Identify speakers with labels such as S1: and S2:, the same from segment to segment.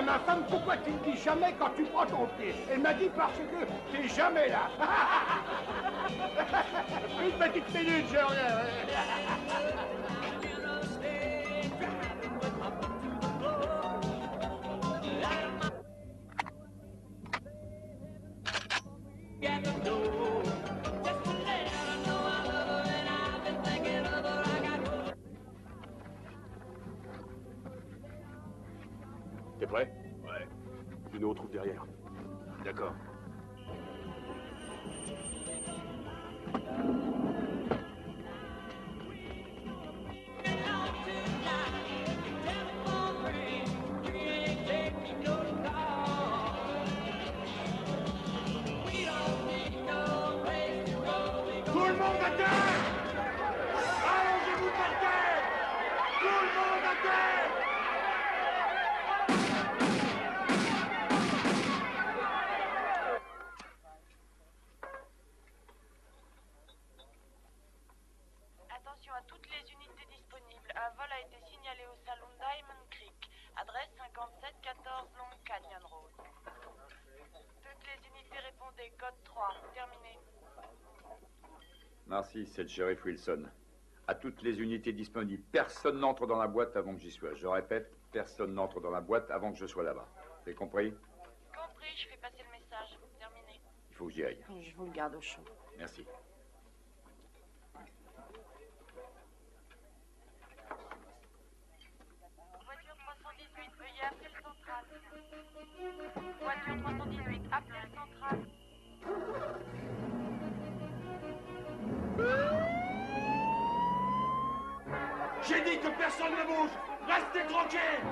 S1: à ma femme, pourquoi tu ne dis jamais quand tu prends ton pied? Elle m'a dit parce que t'es jamais là. Une petite minute, je reviens.
S2: T'es prêt?
S3: Ouais.
S2: Tu nous retrouves derrière.
S3: D'accord.
S1: Tout le monde à terre! Allongez-vous par terre! Tout le monde à terre!
S4: Attention à toutes les unités disponibles. Un vol a été signalé au salon Diamond Creek. Adresse 5714 Long Canyon Road. Toutes les unités répondez. Code 3. Terminé.
S3: Marcy, c'est le shérif Wilson. À toutes les unités disponibles, personne n'entre dans la boîte avant que j'y sois. Je répète, personne n'entre dans la boîte avant que je sois là-bas. T'as compris?
S4: Compris, je fais passer le message. Terminé.
S3: Il faut que j'y aille.
S5: Je vous le garde au chaud.
S3: Merci.
S4: Voiture 318, veuillez appeler le central. Voiture 318, appelez le central.
S1: J'ai dit que personne ne bouge! Restez tranquille!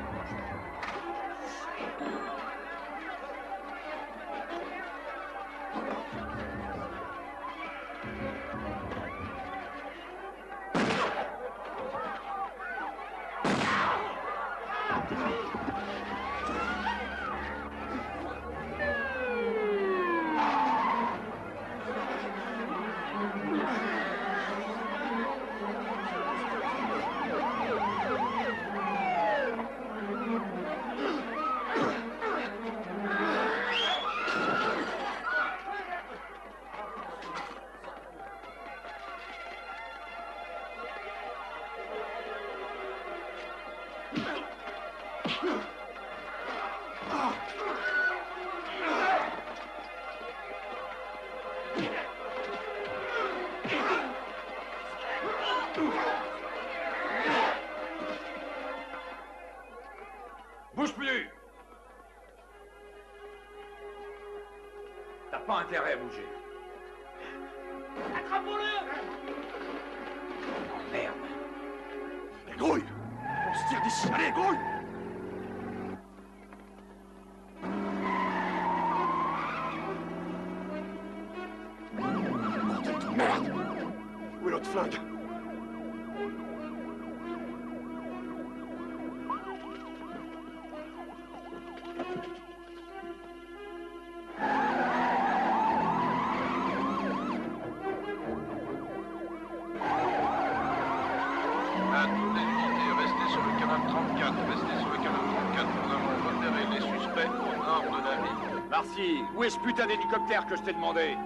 S3: Bouge plus! T'as pas intérêt à bouger.
S1: Attrapons-le!
S3: Oh, merde!
S2: Mais grouille! On se tire d'ici! Allez, grouille! Bordel de merde! Où est l'autre flingue?
S6: À toutes les unités, restez sur le canal 34. Restez sur le canal 34. Nous avons repéré les suspects au nord de la ville.
S3: Marcy, où est ce putain d'hélicoptère que je t'ai demandé?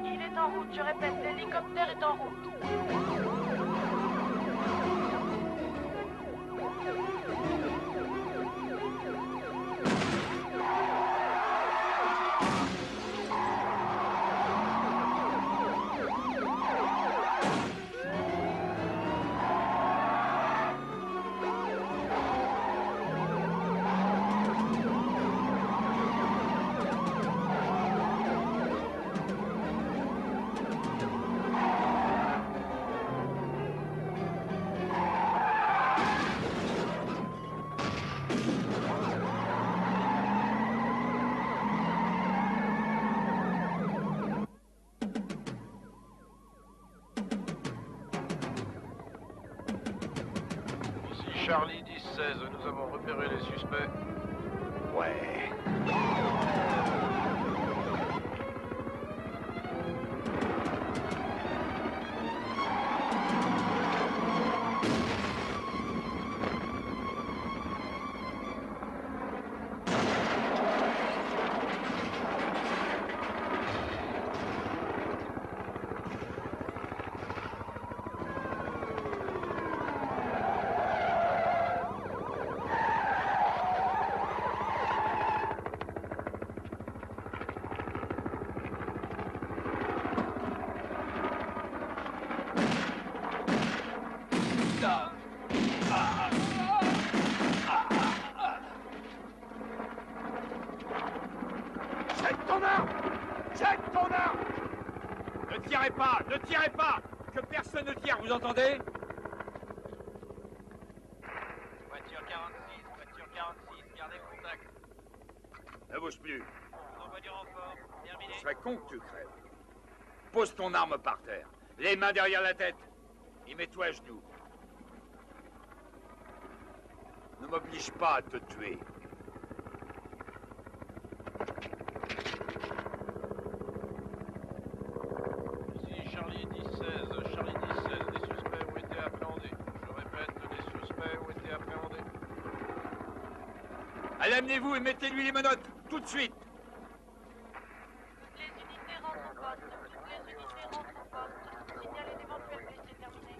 S4: Il est en route, je répète, l'hélicoptère est en route.
S6: Charlie 10-16, nous avons repéré les suspects.
S3: Ouais.
S1: Jette ton arme! Jette ton arme!
S3: Ne tirez pas! Ne tirez pas! Que personne ne tire, vous entendez?
S6: Voiture 46, gardez le contact.
S3: Ne bouge plus.
S6: On envoie du renfort, terminé.
S3: Je serais con que tu crèves. Pose ton arme par terre. Les mains derrière la tête. Et mets-toi à genoux. Ne m'oblige pas à te tuer.
S6: Ici Charlie 10-16, Charlie 10-16, les suspects ont été appréhendés. Je répète, les suspects ont été appréhendés.
S3: Allez, amenez-vous et mettez-lui les menottes, tout de suite.
S4: Toutes les unités rentrent au poste. Toutes les unités rentrent au poste. Signalez d'éventuels blessés terminés.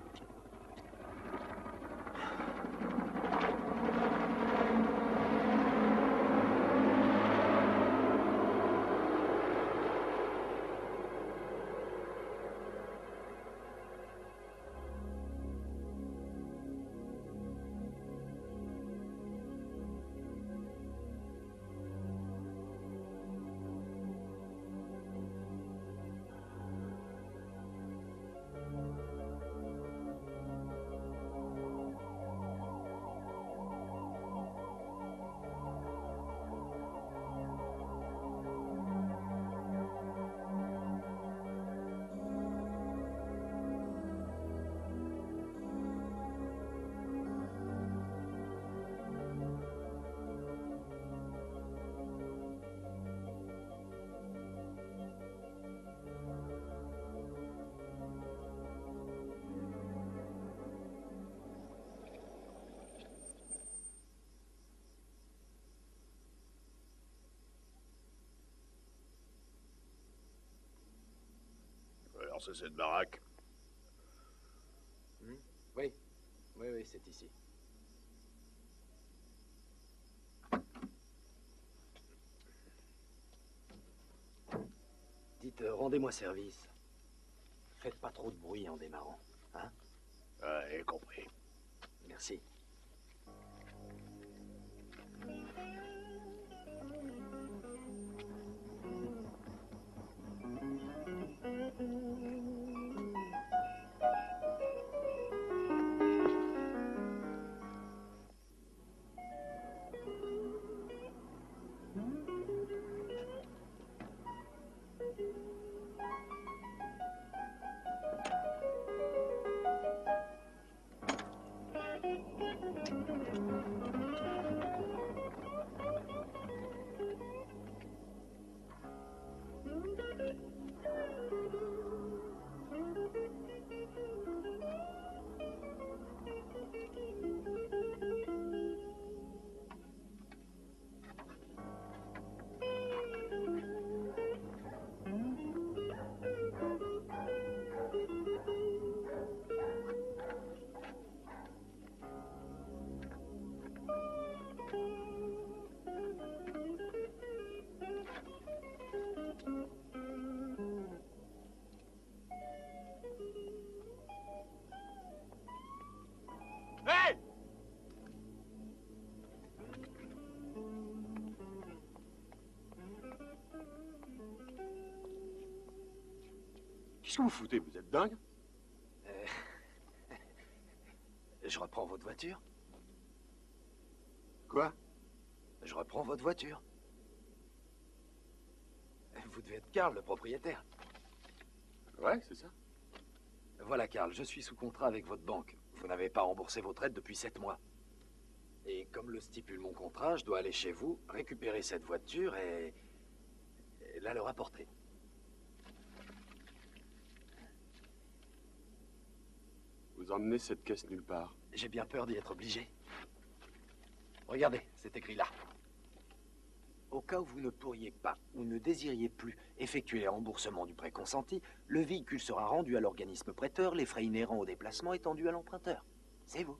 S2: Alors c'est cette baraque.
S5: Oui, oui, c'est ici. Dites, rendez-moi service. Faites pas trop de bruit en démarrant, hein?
S2: Ouais, compris.
S5: Merci.
S1: Hey!
S2: Qu'est-ce que vous foutez? Vous êtes dingue?
S5: Je reprends votre voiture.
S2: Quoi?
S5: Je reprends votre voiture. Vous devez être Karl, le propriétaire.
S2: Ouais, c'est ça.
S5: Voilà, Karl, je suis sous contrat avec votre banque. Vous n'avez pas remboursé votre aide depuis 7 mois. Et comme le stipule mon contrat, je dois aller chez vous, récupérer cette voiture et la leur apporter.
S2: Vous emmenez cette caisse nulle part.
S5: J'ai bien peur d'y être obligé. Regardez, c'est écrit là. Au cas où vous ne pourriez pas ou ne désiriez plus effectuer les remboursements du prêt consenti, le véhicule sera rendu à l'organisme prêteur, les frais inhérents au déplacement étant dus à l'emprunteur. C'est vous.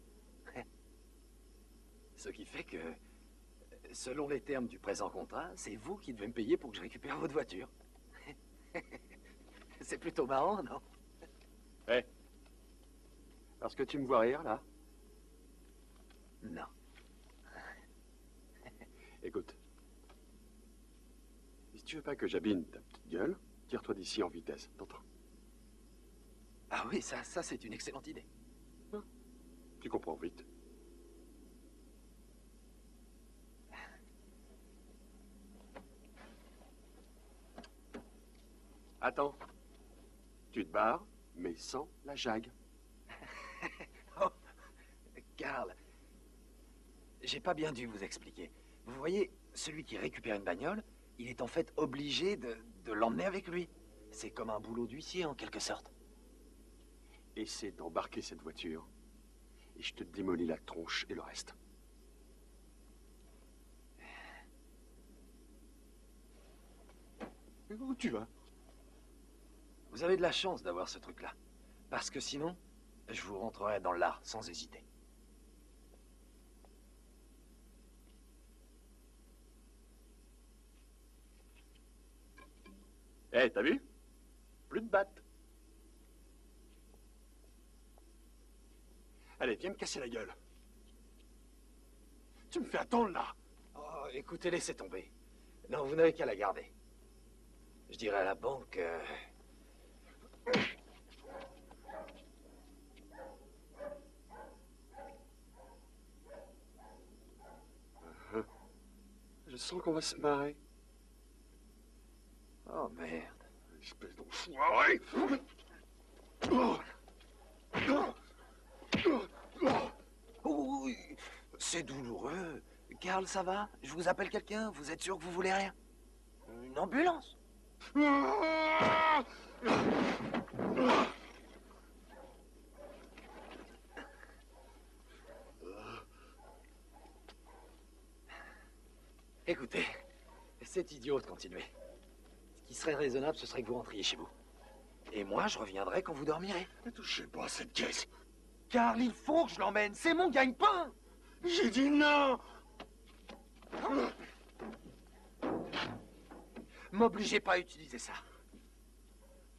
S5: Ce qui fait que, selon les termes du présent contrat, c'est vous qui devez me payer pour que je récupère votre voiture. C'est plutôt marrant, non?
S2: Hé. Parce que tu me vois rire, là?
S5: Non.
S2: Écoute. Si tu veux pas que j'abîme ta petite gueule, tire-toi d'ici en vitesse. T'entends?
S5: Ah oui, ça c'est une excellente idée.
S2: Tu comprends vite. Attends. Tu te barres, mais sans la jague.
S5: Oh, Carl, j'ai pas bien dû vous expliquer. Vous voyez, celui qui récupère une bagnole, il est en fait obligé de l'emmener avec lui. C'est comme un boulot d'huissier, en quelque sorte.
S2: Essaie d'embarquer cette voiture, et je te démolis la tronche et le reste. Mais où tu vas?
S5: Vous avez de la chance d'avoir ce truc-là. Parce que sinon, je vous rentrerai dans l'art sans hésiter.
S2: Eh, t'as vu? Plus de batte. Allez, viens me casser la gueule. Tu me fais attendre, là.
S5: Oh, écoutez, laissez tomber. Non, vous n'avez qu'à la garder. Je dirais à la banque...
S2: Je sens qu'on va se marrer.
S5: Oh, merde.
S2: Espèce d'enfoiré.
S5: Oh, oui, c'est douloureux. Carl, ça va? Je vous appelle quelqu'un? Vous êtes sûr que vous voulez rien? Une ambulance? Écoutez, c'est idiot de continuer. Ce qui serait raisonnable, ce serait que vous rentriez chez vous. Et moi, je reviendrai quand vous dormirez.
S2: Ne touchez pas à cette caisse.
S5: Carl, il faut que je l'emmène. C'est mon gagne-pain.
S2: J'ai dit non.
S5: M'obligez pas à utiliser ça.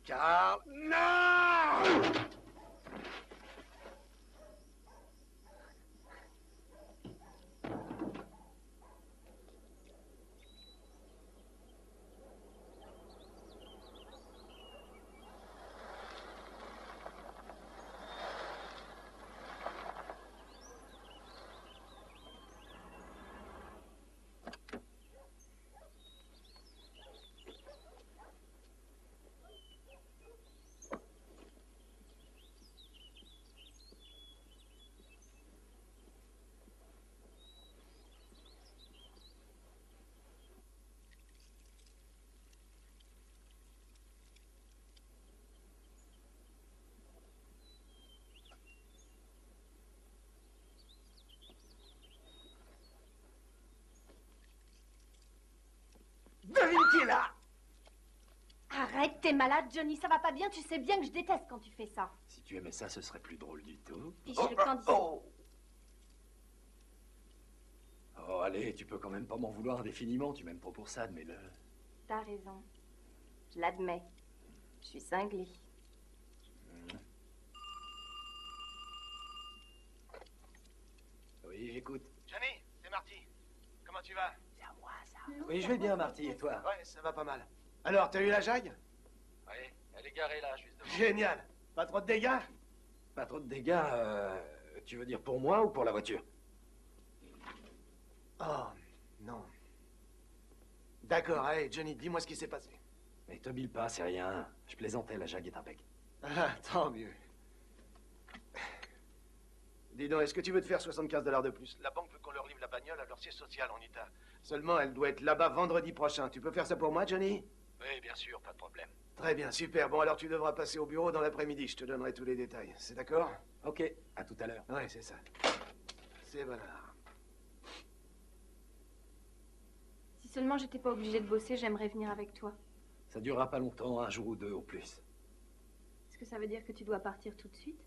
S5: Carl...
S2: Non.
S5: Devine qui est là?
S7: Arrête, t'es malade, Johnny, ça va pas bien, tu sais bien que je déteste quand tu fais ça.
S5: Si tu aimais ça, ce serait plus drôle du tout.
S7: Fiche le camp d'ici.
S5: Oh, allez, tu peux quand même pas m'en vouloir indéfiniment, tu m'aimes pas pour ça, admets-le.
S7: T'as raison. Je l'admets. Je suis cinglée.
S5: Oui, j'écoute.
S8: Johnny, c'est Marty. Comment tu vas?
S5: C'est à moi, ça. Oui, je vais bien, Marty, et toi?
S8: Ouais, ça va pas mal. Alors, t'as eu la jague?
S5: Oui, elle est garée là, juste devant.
S8: Génial. Pas trop de dégâts?
S5: Pas trop de dégâts, tu veux dire pour moi ou pour la voiture?
S8: Oh, non. D'accord, allez, Johnny, dis-moi ce qui s'est passé.
S5: Mais te bile pas, c'est rien. Je plaisantais, la jague est impec.
S8: Ah, tant mieux. Dis donc, est-ce que tu veux te faire 75 $ de plus? La banque veut qu'on leur livre la bagnole à leur siège social en Utah. Seulement, elle doit être là-bas vendredi prochain. Tu peux faire ça pour moi, Johnny?
S5: Oui, bien sûr, pas de problème.
S8: Très bien, super. Bon, alors tu devras passer au bureau dans l'après-midi. Je te donnerai tous les détails. C'est d'accord?
S5: Ok, à tout à l'heure.
S8: Ouais, c'est ça. C'est bon.
S7: Si seulement j'étais pas obligée de bosser, j'aimerais venir avec toi.
S5: Ça durera pas longtemps, un jour ou deux au plus.
S7: Est-ce que ça veut dire que tu dois partir tout de suite?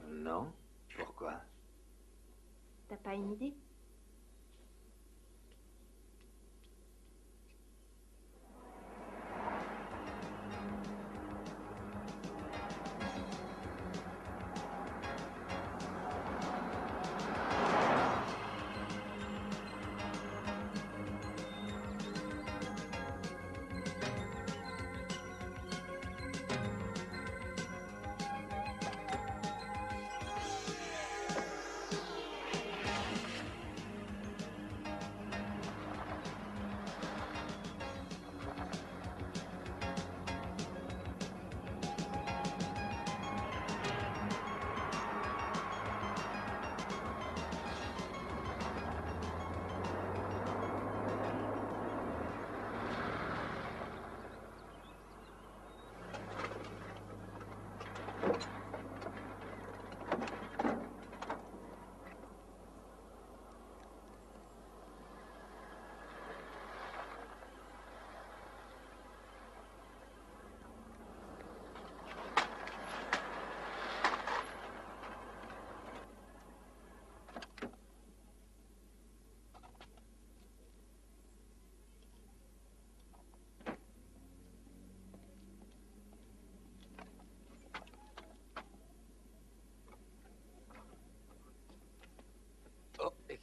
S5: Non? Pourquoi?
S7: T'as pas une idée?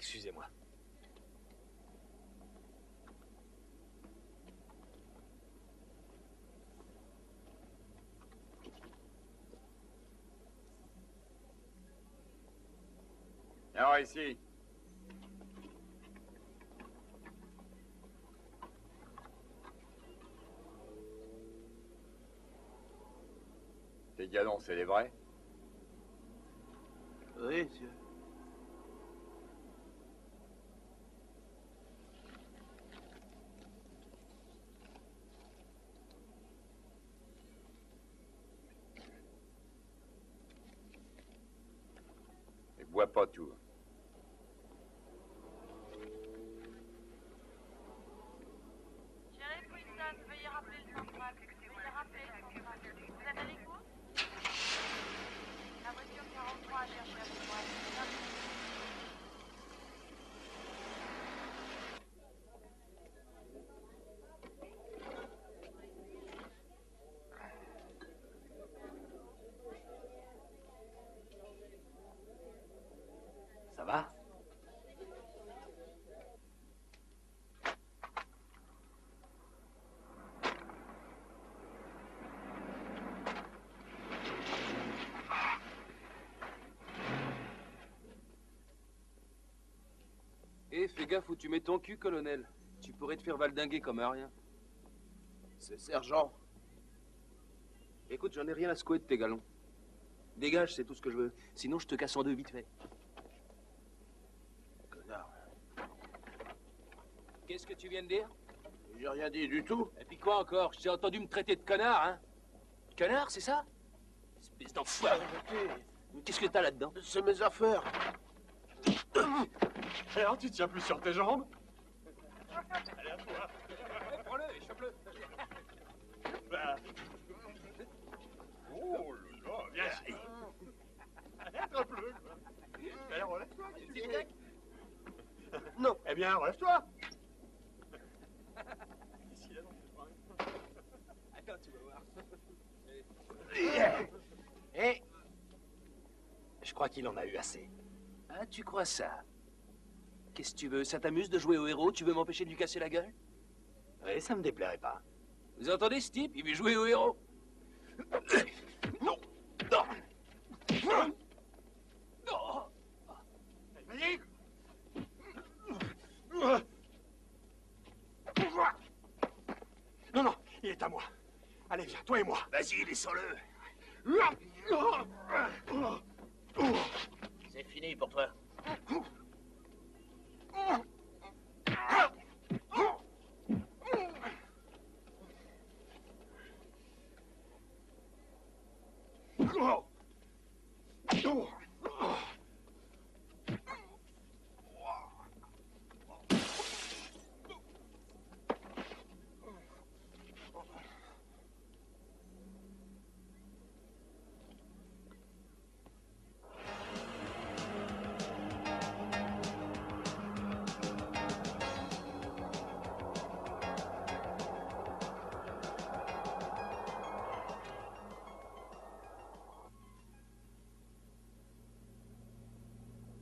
S5: Excusez-moi.
S3: Alors ici. Tes galons, c'est les vrais?
S8: Oui, monsieur.
S3: Et bois pas tout.
S4: Shérif Wilson, veuillez rappeler le central. Veuillez rappeler le central. Vous êtes à l'écoute? La voiture 43 a cherché à vous voir.
S5: Ça va?
S9: Eh, fais gaffe où tu mets ton cul, colonel. Tu pourrais te faire valdinguer comme un rien.
S8: C'est sergent.
S9: Écoute, j'en ai rien à secouer de tes galons. Dégage, c'est tout ce que je veux. Sinon, je te casse en deux vite fait.
S8: Connard.
S9: Qu'est-ce que tu viens de dire?
S8: J'ai rien dit du tout.
S9: Et puis quoi encore? Je t'ai entendu me traiter de connard, hein? Connard, c'est ça? Espèce d'enfoiré. Qu'est-ce que t'as là-dedans?
S8: C'est mes affaires.
S2: Alors, tu tiens plus sur tes jambes?
S9: Allez, à toi. Prends-le, échappe-le.
S2: Bah. Oh là là, viens ici. Attrape-le, quoi. Allez, relève-toi, petit mec. Non. Eh bien, relève-toi. Ici, là, non, c'est pas vrai.
S9: Attends, tu vas voir.
S5: Eh! Je crois qu'il en a eu assez.
S9: Ah, tu crois ça? Qu'est-ce que tu veux? Ça t'amuse de jouer au héros? Tu veux m'empêcher de lui casser la gueule?
S5: Oui, ça me déplairait pas.
S9: Vous entendez ce type? Il veut jouer au héros.
S5: Non! Non!
S9: Non!
S2: Vas-y. Non, non, il est à moi. Allez, viens, toi et moi.
S5: Vas-y, laissons-le.
S8: C'est fini pour toi.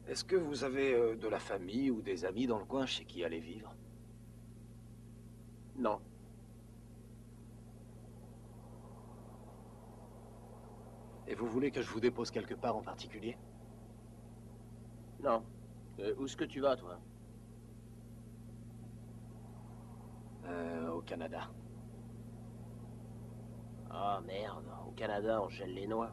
S5: Est-ce que vous avez de la famille ou des amis dans le coin chez qui aller vivre?
S8: Non.
S5: Et vous voulez que je vous dépose quelque part en particulier?
S8: Non. Où est-ce que tu vas, toi?
S5: Au Canada.
S8: Ah, merde. Au Canada, on gèle les noix.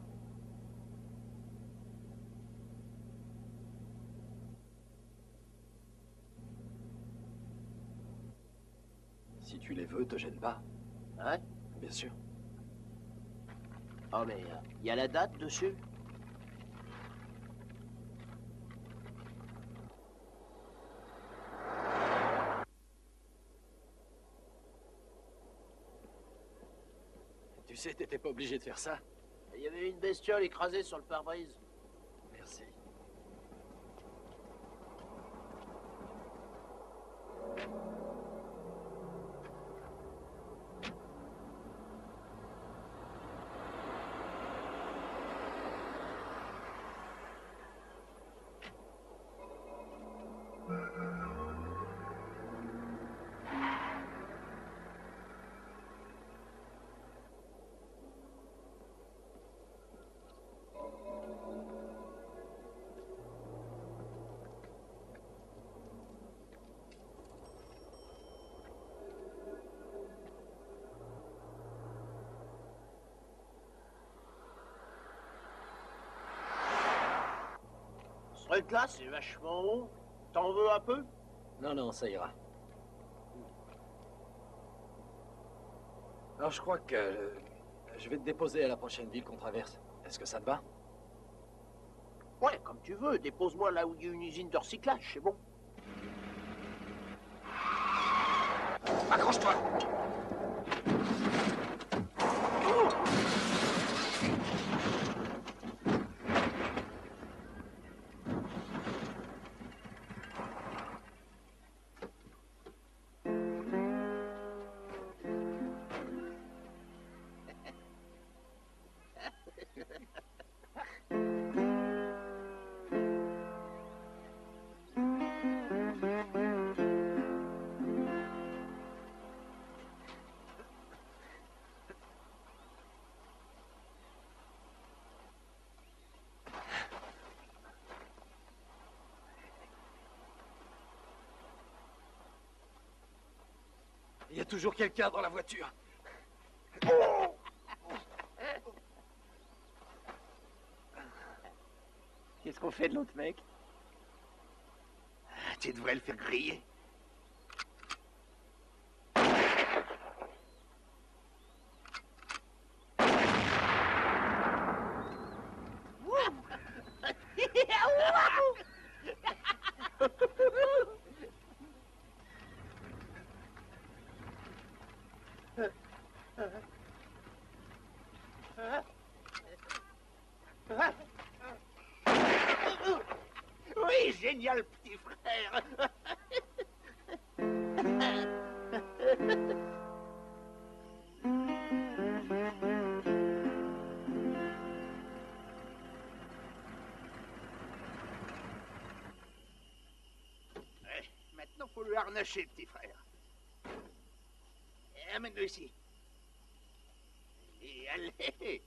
S5: Si tu les veux, te gêne pas.
S8: Hein?
S5: Bien sûr.
S8: Oh, mais il y a la date dessus?
S5: Tu sais, t'étais pas obligé de faire ça.
S8: Il y avait une bestiole écrasée sur le pare-brise.
S5: Merci.
S2: truc là, c'est vachement haut. T'en veux un peu?
S5: Non, non, ça ira. Alors, je crois que je vais te déposer à la prochaine ville qu'on traverse. Est-ce que ça te va?
S2: Ouais, comme tu veux. Dépose-moi là où il y a une usine de recyclage, c'est bon.
S5: Accroche-toi! Il y a toujours quelqu'un dans la voiture.
S2: Qu'est-ce qu'on fait de l'autre mec? Tu devrais le faire griller. Oui, génial, petit frère. Ouais, maintenant, faut le harnacher, petit frère. Et amène-le ici. Et allez.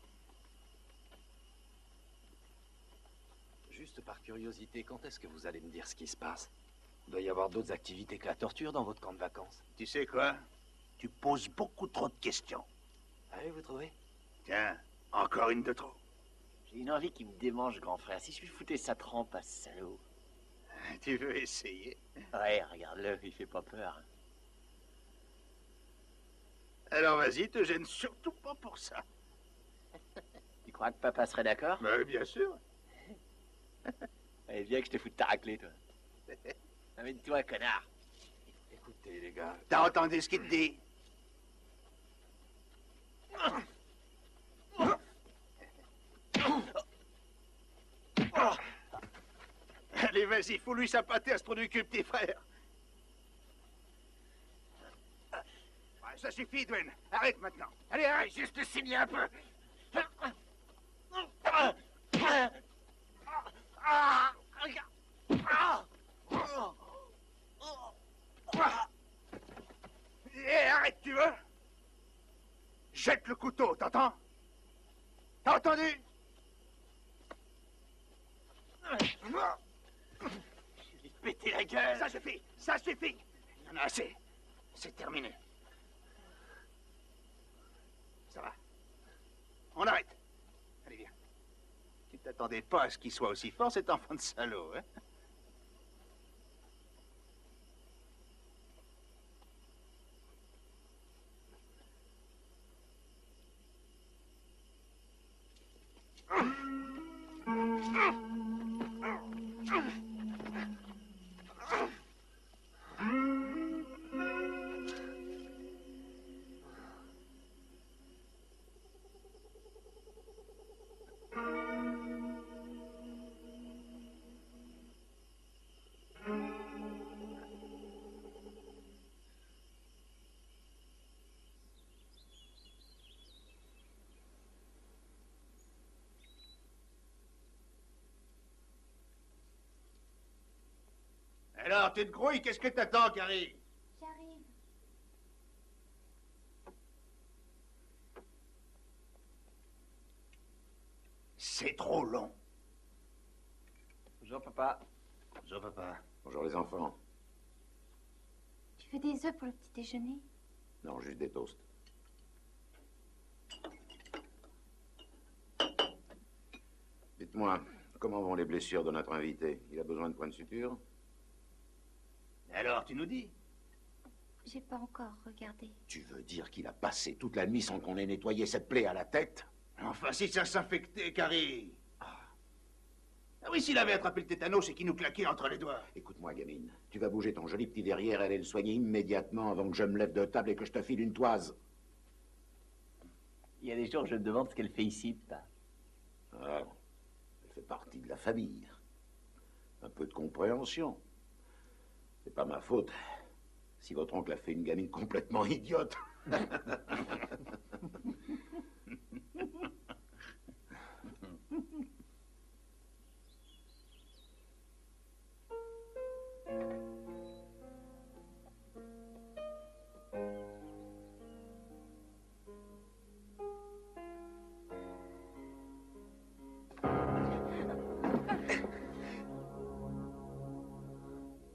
S5: Juste par curiosité, quand est-ce que vous allez me dire ce qui se passe? Il doit y avoir d'autres activités que la torture dans votre camp de vacances.
S2: Tu sais quoi? Tu poses beaucoup trop de questions.
S5: Ah oui, vous trouvez?
S2: Tiens, encore une de trop.
S10: J'ai une envie qui me démange, grand frère. Si je lui foutais sa trempe à ce salaud.
S2: Tu veux essayer?
S10: Ouais, regarde-le, il fait pas peur.
S2: Alors vas-y, te gêne surtout pas pour ça.
S10: Tu crois que papa serait d'accord?
S2: Bah, bien sûr.
S10: Allez, viens que je te foute ta raclée, toi. Amène-toi, connard.
S5: Écoutez, les gars...
S2: T'as entendu ce qu'il te dit? Allez, vas-y, fous-lui sa pâtée à ce trou du cul, petit frère. Ouais, ça suffit, Dwayne. Arrête maintenant. Allez, arrête, juste signer un peu. Et arrête, tu veux? Jette le couteau, t'entends? T'as entendu?
S10: Je vais te péter la gueule.
S2: Ça suffit, ça suffit. Il y en a assez. C'est terminé. Ça va. On arrête. Allez, viens. Tu t'attendais pas à ce qu'il soit aussi fort, cet enfant de salaud, hein? Alors, tu te grouilles, qu'est-ce que t'attends, Carrie?
S7: J'arrive.
S2: C'est trop long.
S10: Bonjour, papa.
S2: Bonjour, papa.
S3: Bonjour les enfants.
S7: Tu fais des œufs pour le petit déjeuner?
S3: Non, juste des toasts. Dites-moi,
S11: Comment vont les blessures de notre invité? Il a besoin de points de suture?
S2: Alors, tu nous dis?
S7: J'ai pas encore regardé.
S11: Tu veux dire qu'il a passé toute la nuit sans qu'on ait nettoyé cette plaie à la tête?
S2: Enfin, si ça s'infectait, Carrie. Ah oui, s'il avait attrapé le tétanos et qu'il nous claquait entre les doigts.
S11: Écoute-moi, gamine. Tu vas bouger ton joli petit derrière et aller le soigner immédiatement avant que je me lève de table et que je te file une toise.
S10: Il y a des jours, je me demande ce qu'elle fait ici, papa.
S11: Ah, elle fait partie de la famille. Un peu de compréhension. C'est pas ma faute si votre oncle a fait une gamine complètement idiote.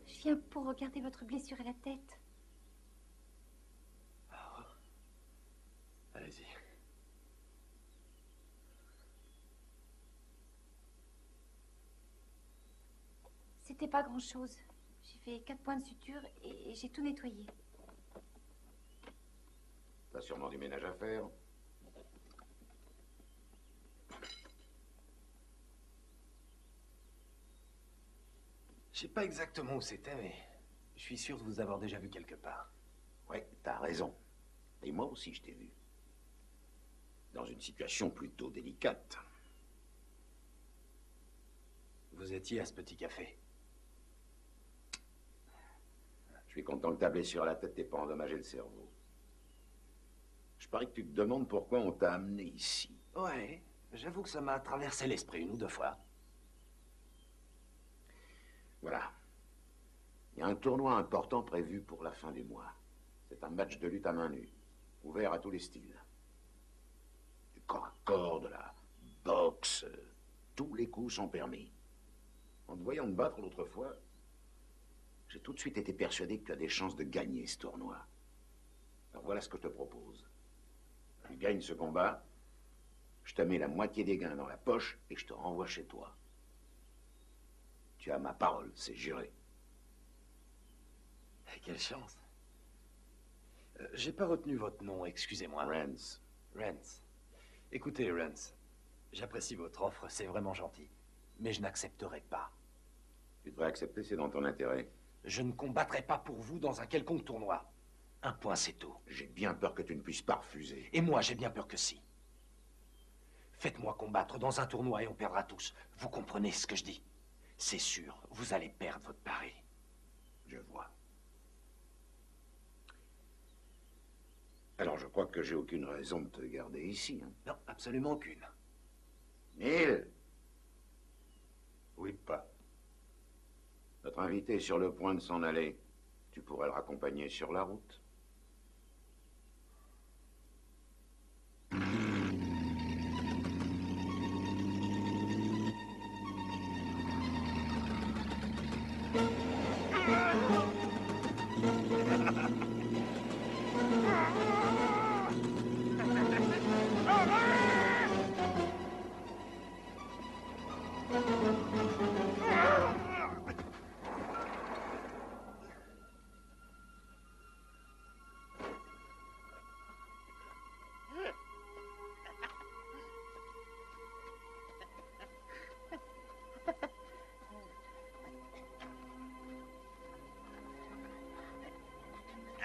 S7: Je viens pour regarder votre blessure à la tête.
S5: Allez-y.
S7: C'était pas grand-chose. J'ai fait 4 points de suture et j'ai tout nettoyé.
S11: T'as sûrement du ménage à faire.
S5: Je sais pas exactement où c'était, mais je suis sûr de vous avoir déjà vu quelque part.
S11: Ouais, t'as raison. Et moi aussi, je t'ai vu. Dans une situation plutôt délicate.
S5: Vous étiez à ce petit café.
S11: Je suis content que ta blessure à la tête t'ait pas endommagé le cerveau. Je parie que tu te demandes pourquoi on t'a amené ici.
S5: Ouais, j'avoue que ça m'a traversé l'esprit 1 ou 2 fois.
S11: Voilà. Il y a un tournoi important prévu pour la fin du mois. C'est un match de lutte à main nue, ouvert à tous les styles. Du corps à corps, de la boxe, tous les coups sont permis. En te voyant te battre l'autre fois, j'ai tout de suite été persuadé que tu as des chances de gagner ce tournoi. Alors voilà ce que je te propose. Tu gagnes ce combat, je te mets la moitié des gains dans la poche et je te renvoie chez toi. Tu as ma parole, c'est juré.
S5: Quelle chance. J'ai pas retenu votre nom, excusez-moi.
S11: Rance.
S5: Rance. Écoutez, Rance, j'apprécie votre offre, c'est vraiment gentil. Mais je n'accepterai pas.
S11: Tu devrais accepter, c'est dans ton intérêt.
S5: Je ne combattrai pas pour vous dans un quelconque tournoi. Un point, c'est tout.
S11: J'ai bien peur que tu ne puisses pas refuser.
S5: Et moi, j'ai bien peur que si. Faites-moi combattre dans un tournoi et on perdra tous. Vous comprenez ce que je dis? C'est sûr, vous allez perdre votre pari.
S11: Je vois. Alors, je crois que j'ai aucune raison de te garder ici. Hein.
S5: Non, absolument aucune.
S11: Neil!
S3: Oui, pas.
S11: Notre invité est sur le point de s'en aller. Tu pourrais le raccompagner sur la route.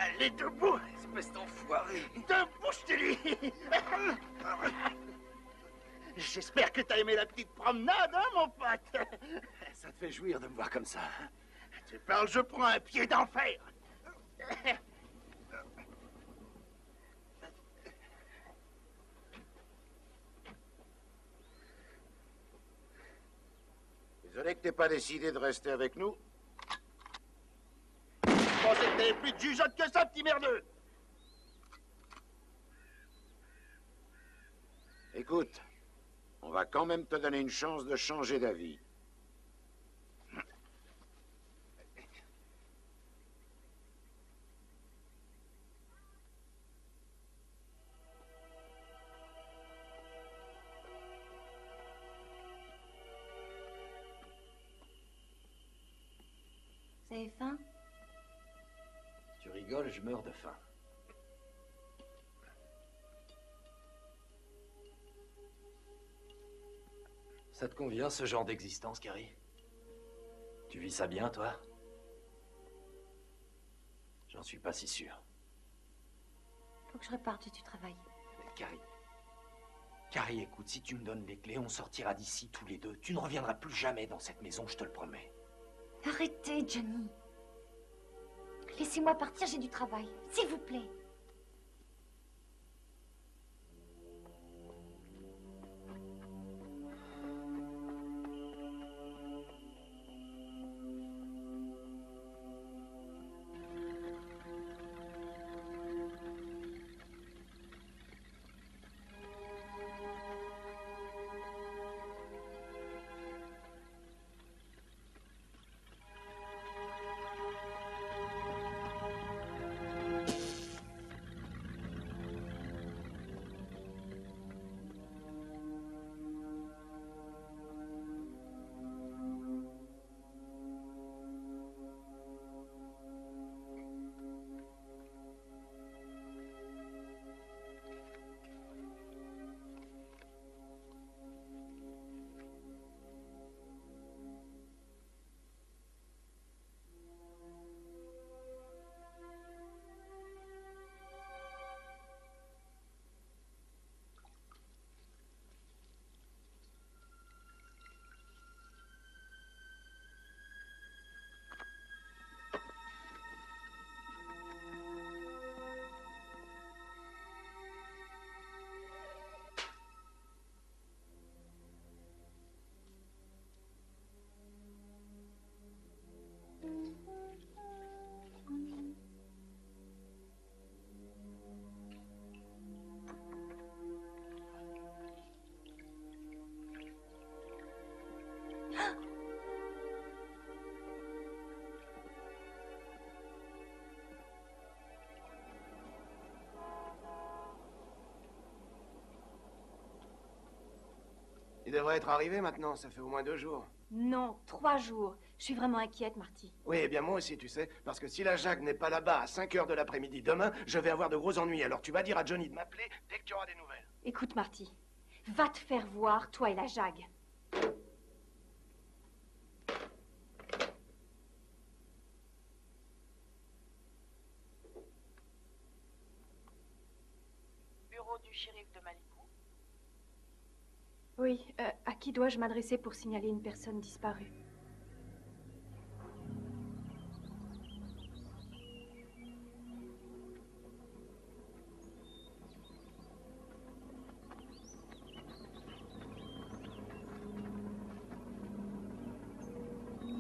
S2: Allez, debout, espèce d'enfoiré. Debout, je te dis. J'espère que t'as aimé la petite promenade, hein, mon pote.
S5: Ça te fait jouir de me voir comme ça.
S2: Tu parles, je prends un pied d'enfer.
S11: Désolé que t'aies pas décidé de rester avec nous.
S2: Je pensais que t'avais plus de jugeote que ça, petit merdeux.
S11: Écoute, on va quand même te donner une chance de changer d'avis.
S5: vol, je meurs de faim. Ça te convient, ce genre d'existence, Carrie? Tu vis ça bien, toi? J'en suis pas si sûr.
S7: Faut que je reparte du travail.
S5: Mais Carrie, écoute, si tu me donnes les clés, on sortira d'ici tous les deux. Tu ne reviendras plus jamais dans cette maison, je te le promets.
S7: Arrêtez, Johnny. Laissez-moi partir, j'ai du travail. S'il vous plaît.
S8: Il devrait être arrivé maintenant, ça fait au moins 2 jours.
S7: Non, 3 jours. Je suis vraiment inquiète, Marty.
S8: Oui, eh bien moi aussi, tu sais, parce que si la Jacques n'est pas là-bas à 5 heures de l'après-midi demain, je vais avoir de gros ennuis. Alors tu vas dire à Johnny de m'appeler dès que tu auras des nouvelles.
S7: Écoute, Marty, va te faire voir, toi et la Jag.
S4: Bureau du shérif de Malibu.
S7: Oui, à qui dois-je m'adresser pour signaler une personne disparue?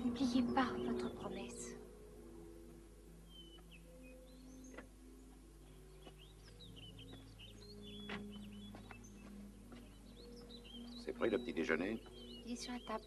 S7: N'oubliez pas votre promesse.
S11: C'est pris le petit déjeuner?
S7: Il est sur la table.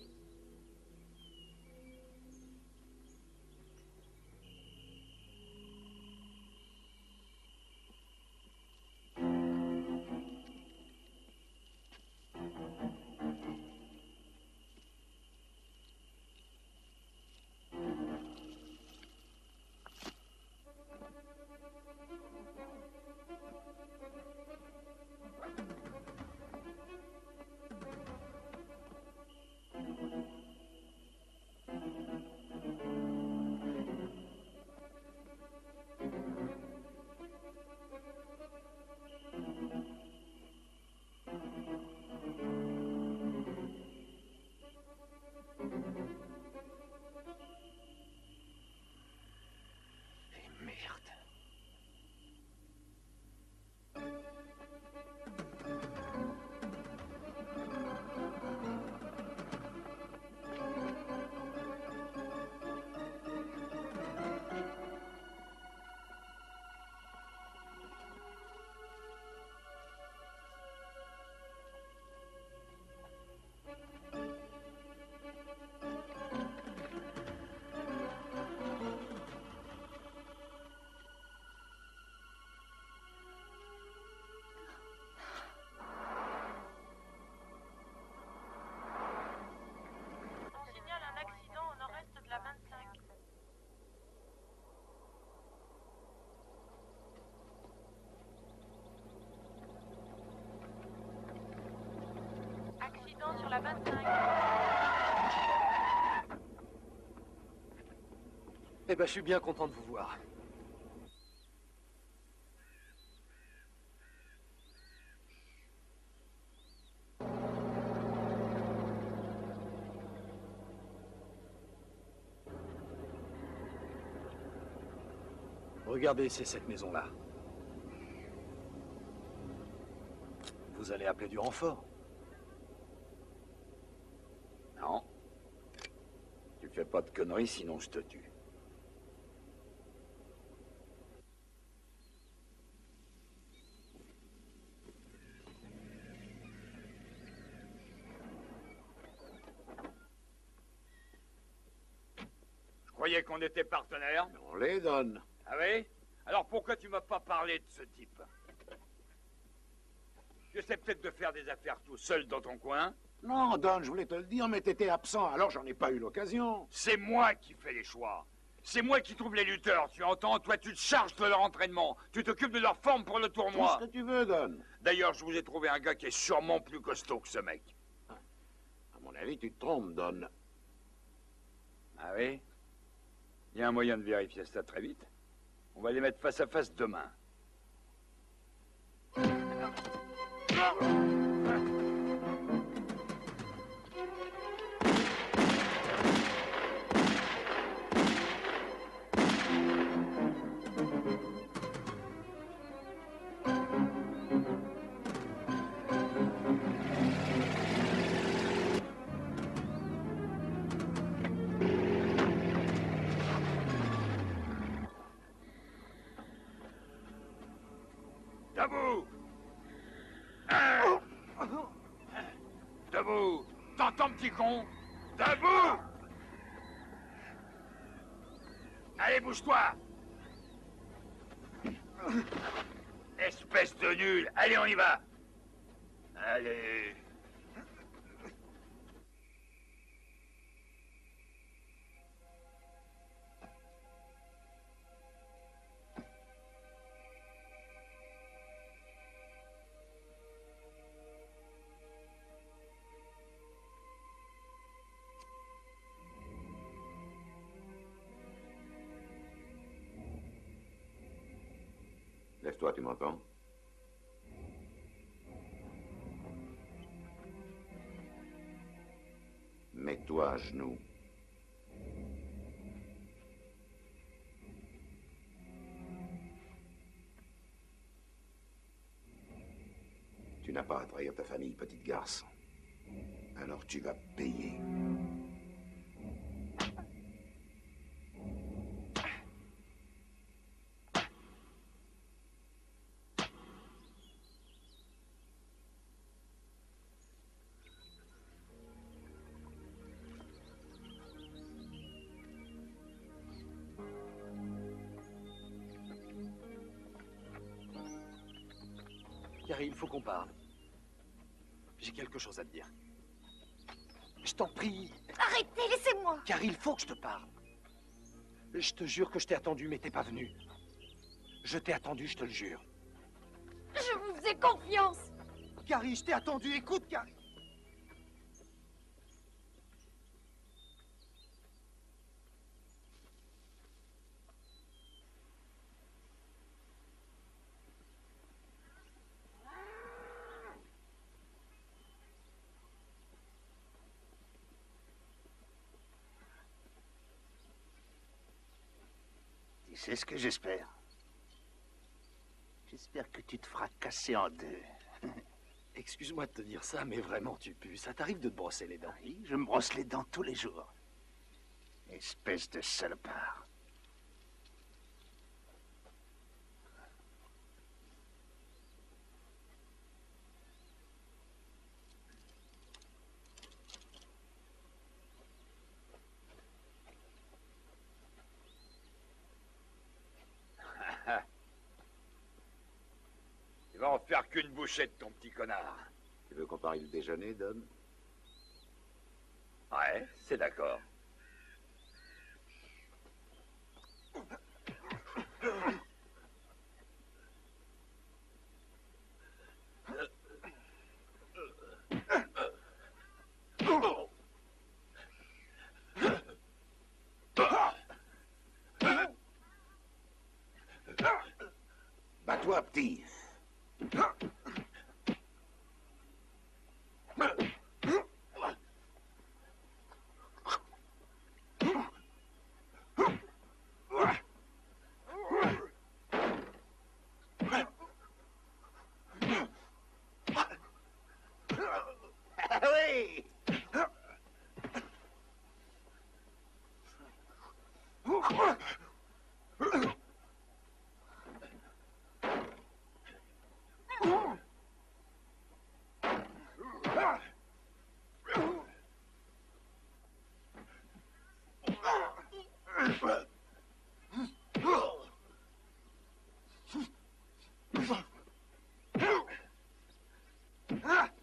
S4: Occident sur la 25.
S5: Eh ben, je suis bien content de vous voir. Regardez, c'est cette maison-là. Vous allez appeler du renfort?
S3: Non. Tu fais pas de conneries, sinon je te tue. Je croyais qu'on était partenaires.
S11: On les donne.
S3: Ah oui? Alors pourquoi tu m'as pas parlé de ce type? Tu essaies peut-être de faire des affaires tout seul dans ton coin?
S11: Non, Don, je voulais te le dire, mais t'étais absent, alors j'en ai pas eu l'occasion.
S3: C'est moi qui fais les choix. C'est moi qui trouve les lutteurs, tu entends? Toi, tu te charges de leur entraînement. Tu t'occupes de leur forme pour le tournoi.
S11: Tout ce que tu veux, Don.
S3: D'ailleurs, je vous ai trouvé un gars qui est sûrement plus costaud que ce mec.
S11: À mon avis, tu te trompes, Don.
S3: Ah oui? Il y a un moyen de vérifier ça très vite. On va les mettre face à face demain. Debout! Debout! T'entends, petit con? Debout! Allez, bouge-toi! Espèce de nul! Allez, on y va! Allez!
S11: Lève-toi, tu m'entends? Mets-toi à genoux. Tu n'as pas à trahir ta famille, petite garce. Alors tu vas payer.
S5: Carrie, il faut qu'on parle. J'ai quelque chose à te dire. Je t'en prie.
S7: Arrêtez, laissez-moi.
S5: Carrie, il faut que je te parle. Je te jure que je t'ai attendu, mais t'es pas venu. Je t'ai attendu, je te le jure.
S7: Je vous fais confiance.
S5: Carrie, je t'ai attendu. Écoute, Carrie.
S10: Tu sais ce que j'espère? J'espère que tu te feras casser en deux.
S5: Excuse-moi de te dire ça, mais vraiment, tu pues. Ça t'arrive de te brosser les dents?
S10: Oui, je me brosse les dents tous les jours. Espèce de salopard.
S3: Il va en faire qu'une bouchette, ton petit connard.
S11: Tu veux qu'on parie le déjeuner, Don?
S3: Ouais, c'est d'accord.
S11: toi, petit.
S10: Oui.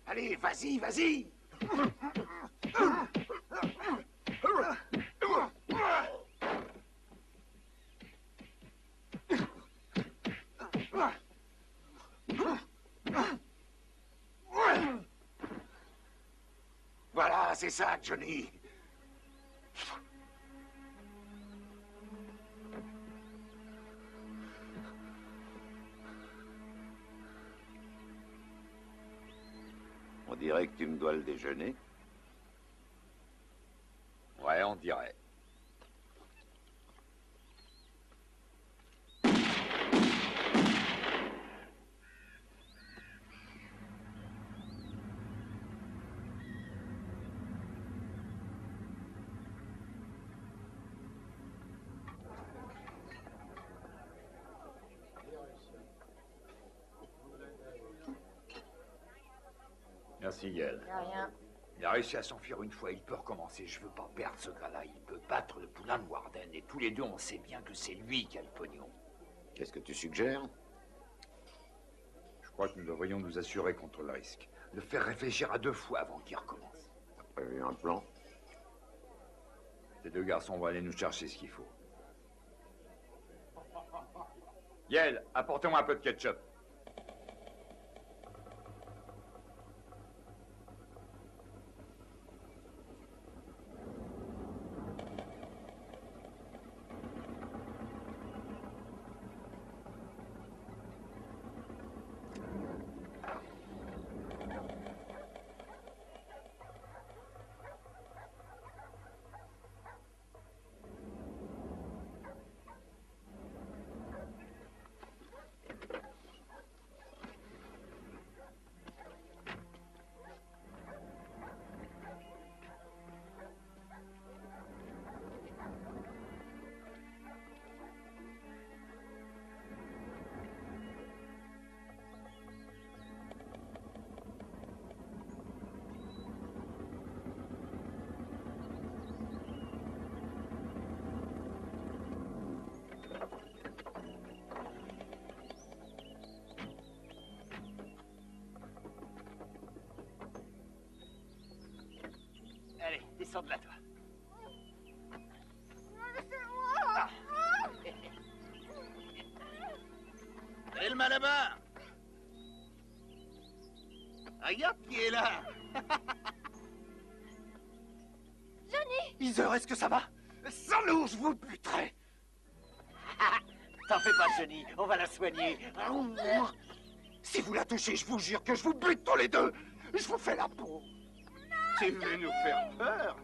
S11: Allez, vas-y, vas-y. Voilà, c'est ça, Johnny. On dirait que tu me dois le déjeuner.
S3: Ouais, on dirait. Merci, Gaël.
S7: De rien.
S3: Il a réussi à s'enfuir une fois, il peut recommencer. Je veux pas perdre ce gars-là. Il peut battre le poulain de Warden. Et tous les deux, on sait bien que c'est lui qui a le pognon.
S11: Qu'est-ce que tu suggères?
S3: Je crois que nous devrions nous assurer contre le risque. Le faire réfléchir à 2 fois avant qu'il recommence.
S11: T'as prévu un plan?
S3: Ces 2 garçons vont aller nous chercher ce qu'il faut. Yael, apportez-moi un peu de ketchup.
S9: Allez, descends de là, toi.
S10: Ah. Elma là-bas. Regarde qui est là.
S7: Johnny!
S5: Heather, est-ce que ça va? Sans nous, je vous buterai.
S9: T'en fais pas, Johnny. On va la soigner.
S5: Si vous la touchez, je vous jure que je vous bute tous les deux. Je vous fais la peau.
S10: Tu veux nous faire peur?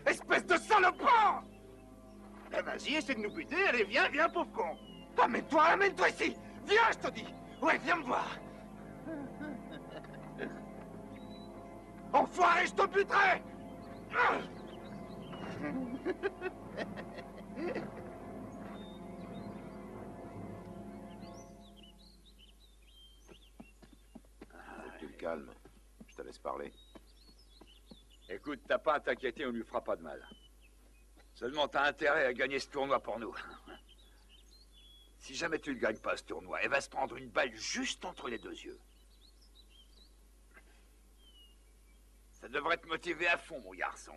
S5: Espèce de salopard!
S10: Eh vas-y, essaie de nous buter. Allez, viens, viens, pauvre con.
S5: Amène-toi ici. Viens, je te dis. Ouais, viens me voir. Enfoiré, je te buterai!
S11: Faut que tu le calmes. Je te laisse parler.
S3: Écoute, t'as pas à t'inquiéter, on lui fera pas de mal. Seulement, t'as intérêt à gagner ce tournoi pour nous. Si jamais tu ne gagnes pas ce tournoi, elle va se prendre une balle juste entre les 2 yeux. Ça devrait te motiver à fond, mon garçon.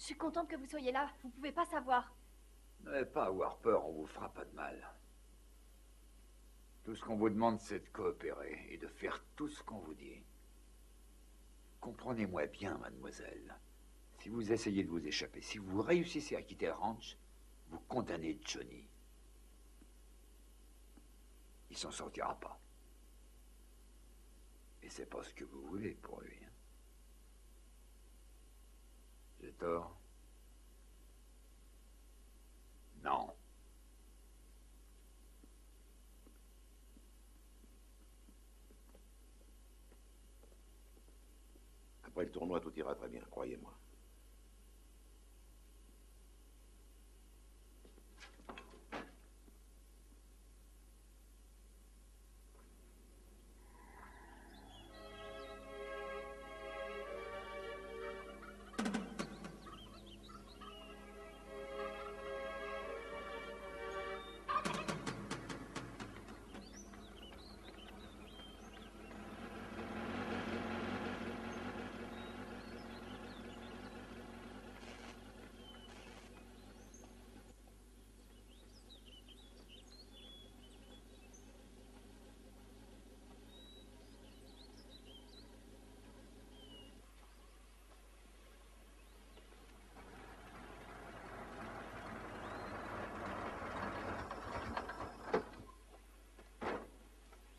S7: Je suis contente que vous soyez là. Vous pouvez pas savoir.
S3: N'avez pas à avoir peur, on vous fera pas de mal. Tout ce qu'on vous demande, c'est de coopérer et de faire tout ce qu'on vous dit. Comprenez-moi bien, mademoiselle. Si vous essayez de vous échapper, si vous réussissez à quitter le ranch, vous condamnez Johnny. Il s'en sortira pas. Et c'est pas ce que vous voulez pour lui. Hein. J'ai tort? Non.
S11: Après le tournoi, tout ira très bien, croyez-moi.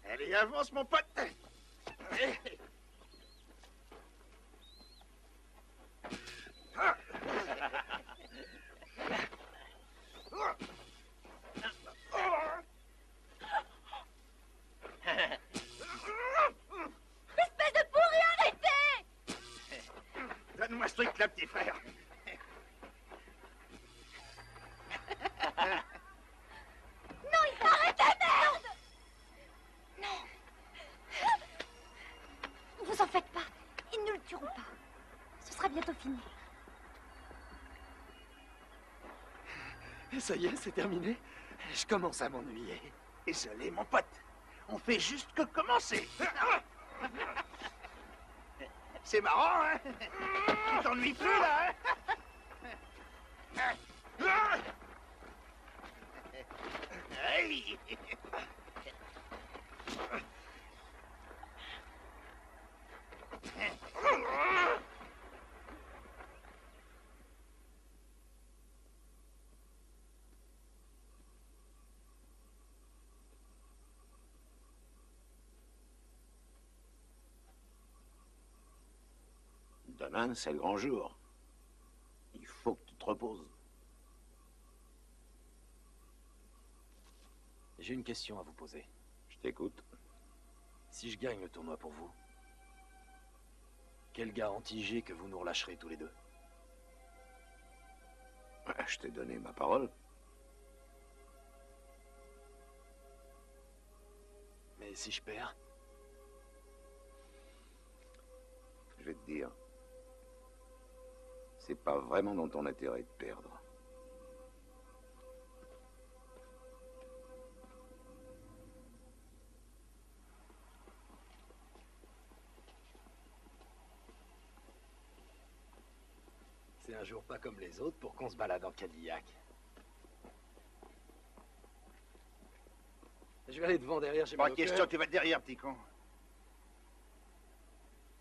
S10: Allez, avance, mon pote.
S7: Espèce de pourri, arrêtez!
S10: Donne-moi ce truc-là, petit frère.
S7: Non, il faut arrêter, merde! Non. Vous en faites pas. Ils ne le tueront pas. Ce sera bientôt fini.
S8: Ça y est, c'est terminé. Je commence à m'ennuyer.
S10: Désolé, mon pote. On fait juste que commencer. C'est marrant, hein? Tu t'ennuies plus, là, hein? Hey!
S11: Demain, c'est le grand jour. Il faut que tu te reposes.
S5: J'ai une question à vous poser.
S11: Je t'écoute.
S5: Si je gagne le tournoi pour vous, quelle garantie j'ai que vous nous relâcherez tous les deux?
S11: Je t'ai donné ma parole.
S5: Mais si je perds?
S11: Je vais te dire. C'est pas vraiment dans ton intérêt de perdre.
S5: C'est un jour pas comme les autres pour qu'on se balade en Cadillac. Je vais aller devant, derrière, j'ai
S10: Pas
S5: mal au
S10: question,
S5: cœur.
S10: tu vas derrière, petit con.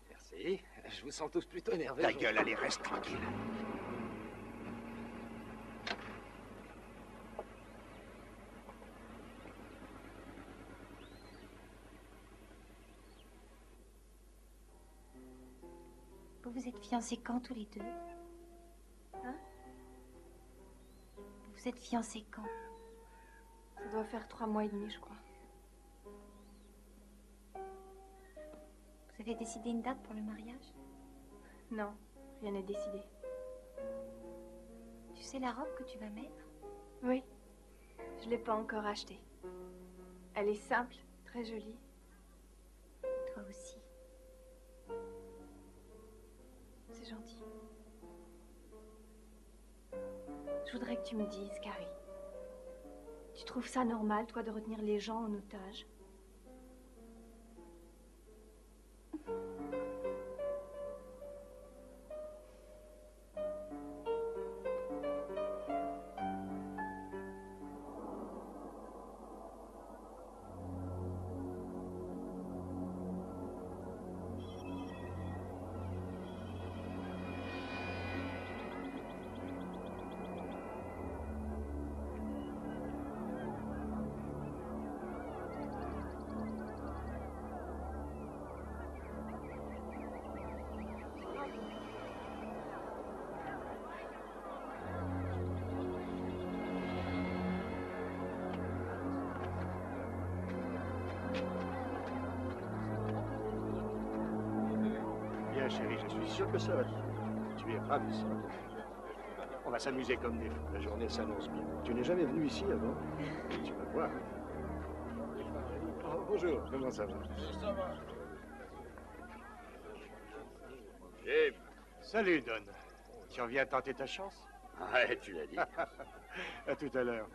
S5: Merci. Je vous sens tous plutôt énervés.
S10: Ta gueule, allez, reste tranquille.
S7: Vous vous êtes fiancés quand tous les deux? Hein? Vous vous êtes fiancés quand?
S12: Ça doit faire 3 mois et demi, je crois.
S7: Vous avez décidé une date pour le mariage?
S12: Non, rien n'est décidé.
S7: Tu sais la robe que tu vas mettre?
S12: Oui, je l'ai pas encore achetée. Elle est simple, très jolie.
S7: Toi aussi.
S12: C'est gentil. Je voudrais que tu me dises, Carrie. Tu trouves ça normal, toi, de retenir les gens en otage?
S2: chérie, je suis sûr que ça va te plaire. Tu es ravissante. On va s'amuser comme des fous. La journée s'annonce bien. Tu n'es jamais venu ici avant? Tu vas voir. Oh, bonjour, comment ça va?
S6: Ça va.
S2: Jim. Salut, Don. Tu reviens tenter ta chance?
S3: Ouais, tu l'as dit.
S2: À tout à l'heure.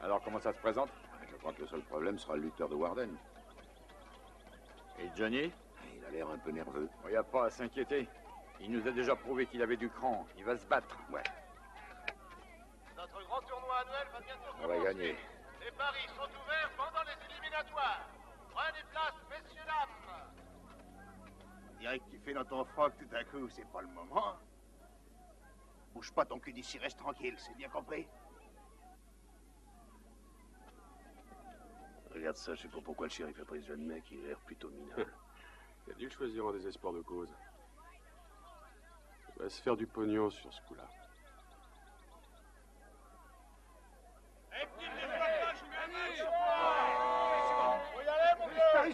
S3: Alors, comment ça se présente?
S11: Je crois que le seul problème sera le lutteur de Warden.
S3: Et Johnny?
S11: Il a l'air un peu nerveux.
S3: Il n'y a pas à s'inquiéter. Il nous a déjà prouvé qu'il avait du cran. Il va se battre. Ouais.
S6: Notre grand tournoi annuel va bientôt
S3: On va gagner.
S6: Les paris sont ouverts pendant les éliminatoires. Prenez place, messieurs, dames.
S10: On dirait que tu fais dans ton froc tout à coup, c'est pas le moment. Bouge pas ton cul d'ici, reste tranquille, c'est bien compris?
S2: Regarde ça, je sais pas pourquoi le shérif a pris ce jeune mec, il a l'air plutôt minable. Il a dû le choisir en désespoir de cause. Il va se faire du pognon sur ce coup-là.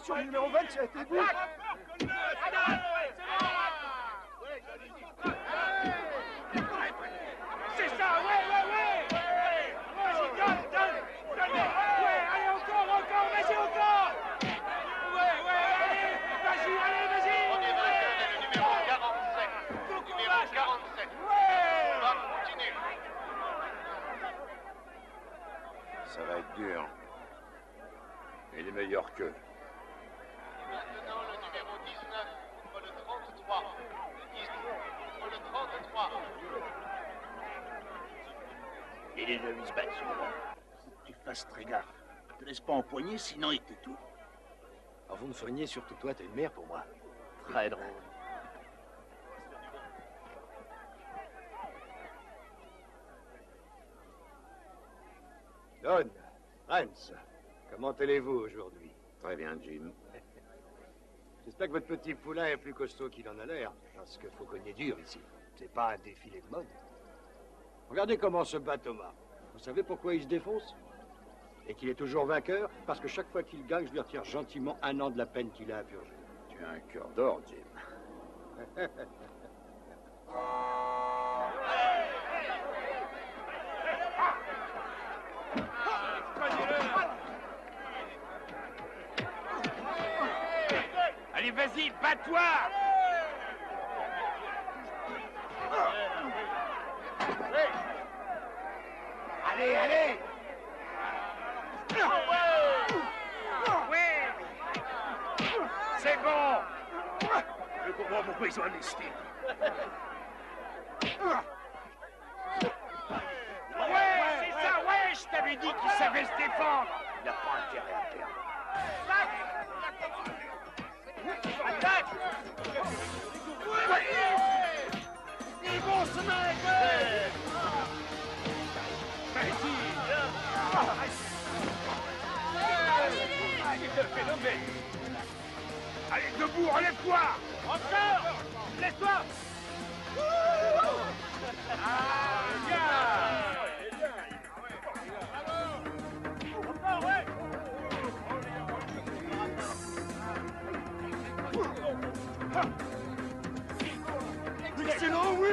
S1: Sur le numéro 20, ça a été bon. C'est ça, ouais. Vas-y, donne. Ouais, allez, encore, vas-y, encore. Ouais, allez, vas-y.
S6: On est vainqueur le numéro 47. Numéro 47.
S1: Ouais.
S6: On va continuer.
S11: Ça va être dur.
S3: Il est meilleur qu'eux.
S6: Maintenant, le numéro 19 contre le 33. Le 19 contre le 33.
S10: Et les deux se battent souvent. Faut que tu fasses très gaffe. Te laisse pas empoigner, sinon il t'étouffe.
S5: Alors vous me soignez, surtout toi, t'es une mère pour moi. Très drôle.
S2: Don, Rance, comment allez-vous aujourd'hui?
S11: Très bien, Jim.
S2: J'espère que votre petit poulain est plus costaud qu'il en a l'air, parce qu'il faut cogner dur ici. C'est pas un défilé de mode. Regardez comment se bat Thomas. Vous savez pourquoi il se défonce? Et qu'il est toujours vainqueur? Parce que chaque fois qu'il gagne, je lui retire gentiment 1 an de la peine qu'il a à purger.
S3: Tu as un cœur d'or, Jim.
S1: Allez, vas-y, bats-toi. Allez. Ouais. C'est bon.
S10: Je comprends pourquoi ils ont amnesté.
S1: Ouais, c'est ça, ouais, je t'avais dit qu'il savait se défendre.
S10: Il n'a pas intérêt à perdre.
S1: Attaque. Il est bon ce mec. Il te fait lever. Allez, debout, relève-toi. Encore. Laisse-toi. Ah, bien. Encore, ouais. Excellent, oui.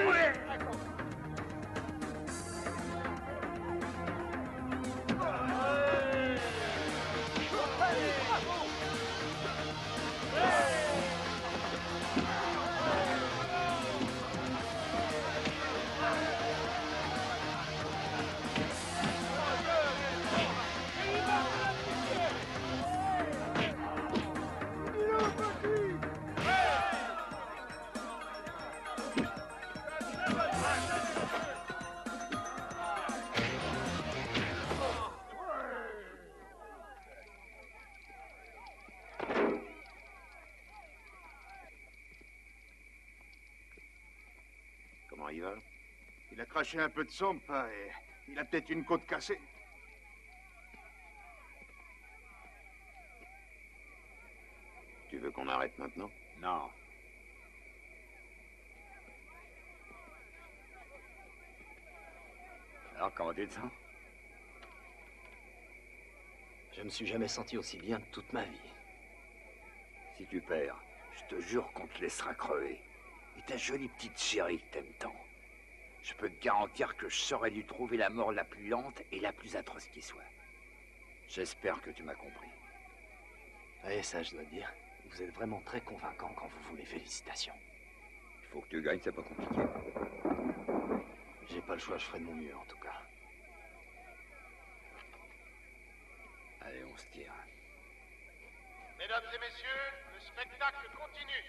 S11: Comment il va?
S10: Il a craché un peu de sang, pas, et il a peut-être une côte cassée.
S11: Tu veux qu'on arrête maintenant?
S3: Non. Alors, comment tu te sens?
S5: Je me suis jamais senti aussi bien de toute ma vie.
S3: Si tu perds, je te jure qu'on te laissera crever. Et ta jolie petite chérie que t'aimes tant. Je peux te garantir que je saurais lui trouver la mort la plus lente et la plus atroce qui soit. J'espère que tu m'as compris.
S5: Et ça, je dois dire, vous êtes vraiment très convaincant quand vous voulez. Félicitations.
S3: Il faut que tu gagnes, c'est pas compliqué.
S5: J'ai pas le choix, je ferai de mon mieux en tout cas.
S3: Allez, on se tire.
S6: Mesdames et messieurs, le spectacle continue.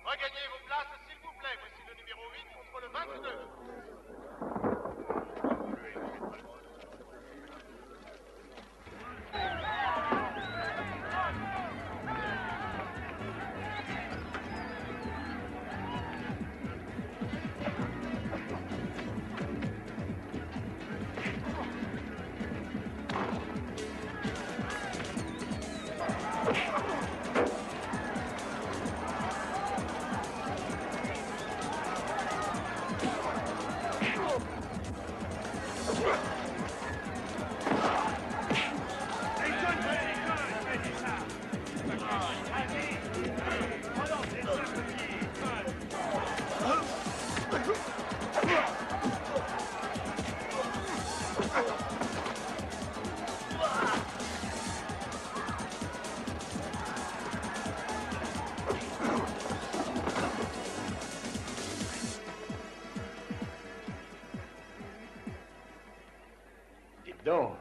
S6: Regagnez vos places, s'il vous plaît. Voici le numéro 8 contre le 22.
S2: Donc,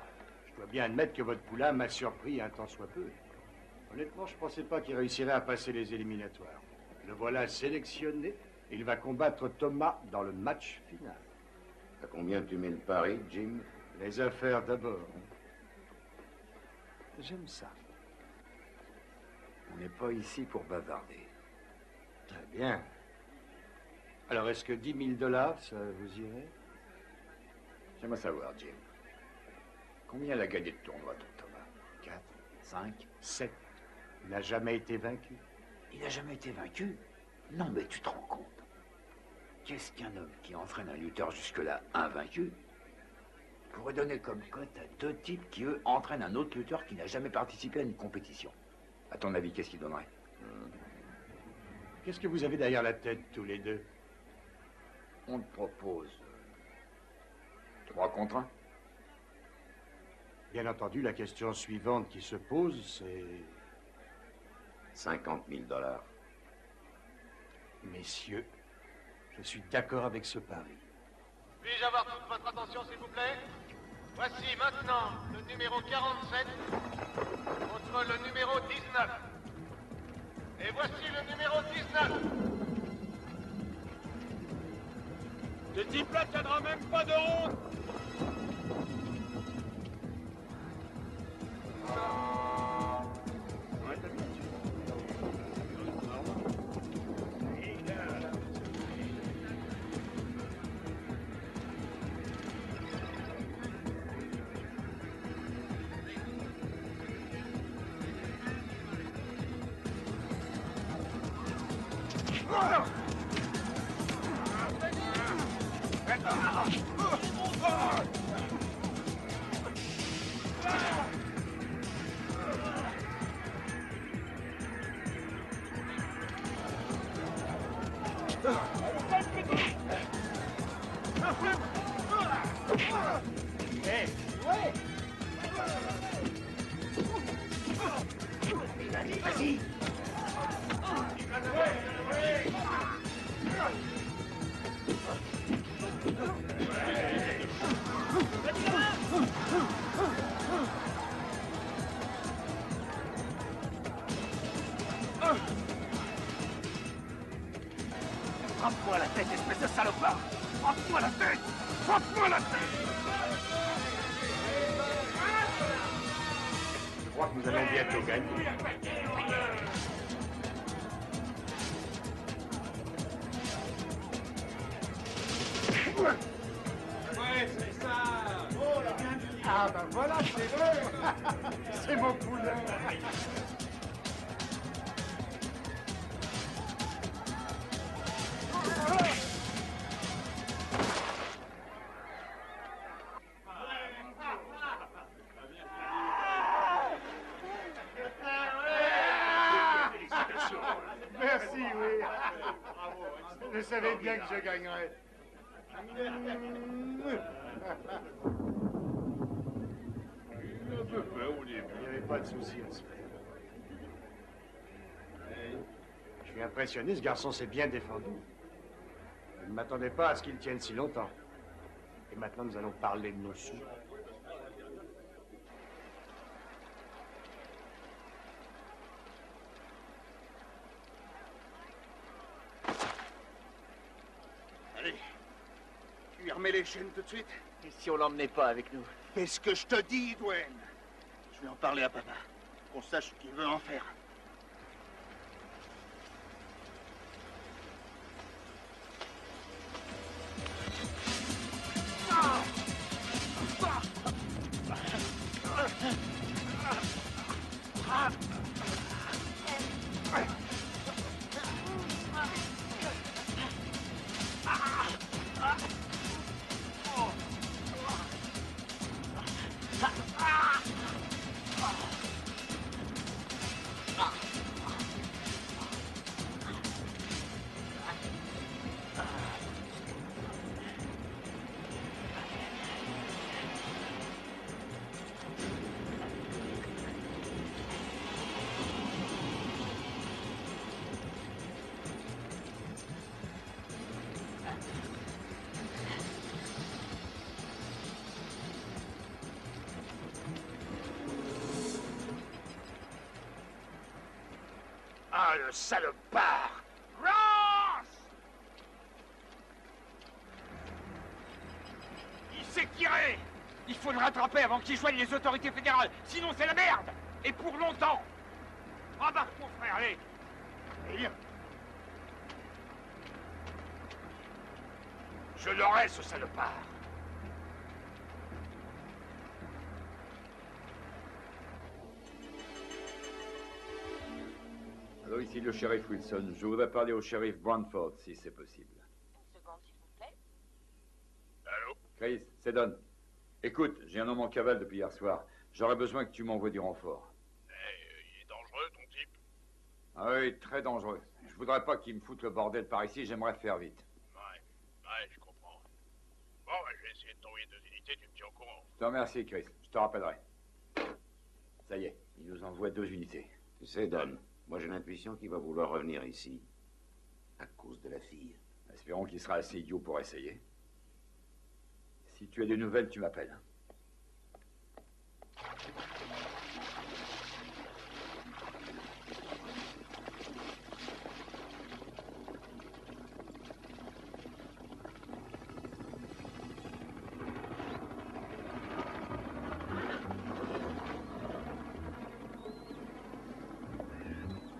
S2: je dois bien admettre que votre poulain m'a surpris un tant soit peu. Honnêtement, je pensais pas qu'il réussirait à passer les éliminatoires. Le voilà sélectionné. Il va combattre Thomas dans le match final.
S11: À combien tu mets le pari, Jim?
S2: Les affaires d'abord. J'aime ça.
S3: On n'est pas ici pour bavarder.
S2: Très bien. Alors, est-ce que 10 000 $, ça vous irait?
S3: J'aimerais savoir, Jim. Combien il a gagné de tournois, ton Thomas?
S2: 4,
S3: 5,
S2: 7. Il n'a jamais été vaincu.
S3: Il n'a jamais été vaincu? Non, mais tu te rends compte. Qu'est-ce qu'un homme qui entraîne un lutteur jusque-là invaincu pourrait donner comme cote à 2 types qui, eux, entraînent un autre lutteur qui n'a jamais participé à une compétition? À ton avis, qu'est-ce qu'il donnerait?
S2: Qu'est-ce que vous avez derrière la tête, tous les deux?
S3: On te propose 3 contre 1.
S2: Bien entendu, la question suivante qui se pose, c'est...
S11: 50 000 $.
S2: Messieurs, je suis d'accord avec ce pari.
S6: Puis-je avoir toute votre attention, s'il vous plaît? Voici maintenant le numéro 47 contre le numéro 19. Et voici le numéro 19.
S1: Ce type-là tiendra même pas de ronde. Vas-y. Frappe-moi la tête, espèce de salopard! Frappe-moi la tête! Frappe-moi la tête!
S2: Je crois que nous allons bientôt gagner.
S1: Ouais, c'est ça! Oh là!
S8: Ah ben voilà, c'est vrai. C'est mon poulain.
S1: Merci, oui. Je savais bien que je gagnerais.
S2: Un peu peur au début. Il n'y avait pas de souci à se faire. Je suis impressionné, ce garçon s'est bien défendu. Je ne m'attendais pas à ce qu'il tienne si longtemps. Et maintenant, nous allons parler de nos sous.
S10: Allez, tu lui remets les chaînes tout de suite?
S9: Et si on l'emmenait pas avec nous?
S10: Qu'est-ce que je te dis, Dwayne? Je vais en parler à papa, qu'on sache ce qu'il veut en faire.
S3: Ah, le salopard! Ross! Il s'est tiré! Il faut le rattraper avant qu'il joigne les autorités fédérales, sinon c'est la merde! Et pour longtemps! Embarque mon frère, allez! Et viens! Je l'aurai, ce salopard!
S13: Allô, ici le shérif Wilson. Je voudrais parler au shérif Brantford, si c'est possible.
S4: Une seconde, s'il vous plaît.
S3: Allô?
S13: Chris, c'est Don. Écoute, j'ai un homme en cavale depuis hier soir. J'aurais besoin que tu m'envoies du renfort.
S3: Il est dangereux, ton type.
S13: Ah oui, très dangereux. Je voudrais pas qu'il me foute le bordel par ici, j'aimerais faire vite.
S3: Ouais, je comprends. Bon, je vais essayer de t'envoyer 2 unités, tu me tiens au courant.
S13: Je te remercie, Chris. Je te rappellerai. Ça y est, il nous envoie 2 unités.
S11: Tu sais, Don, moi j'ai l'intuition qu'il va vouloir revenir ici. À cause de la fille.
S13: Espérons qu'il sera assez idiot pour essayer. Si tu as des nouvelles, tu m'appelles.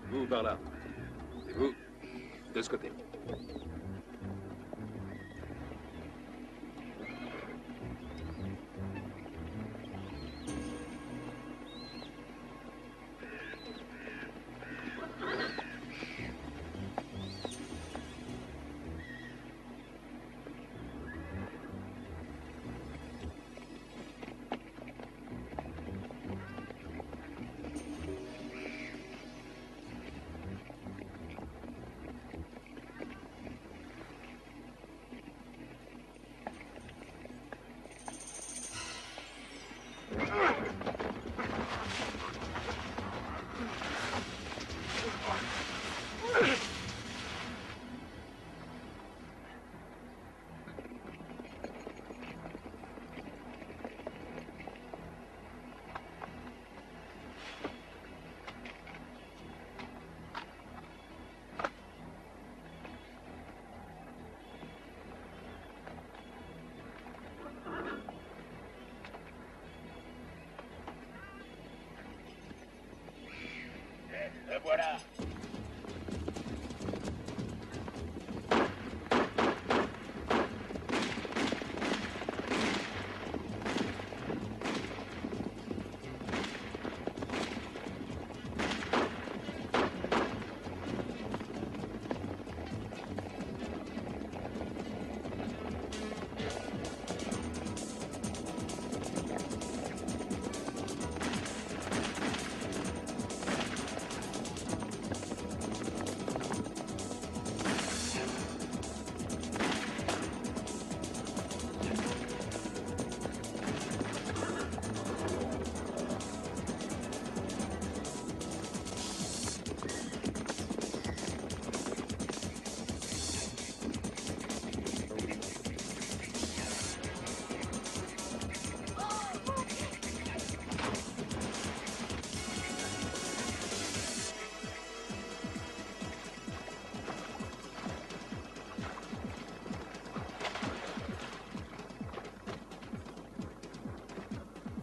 S9: Vous, par là. Et vous, de ce côté.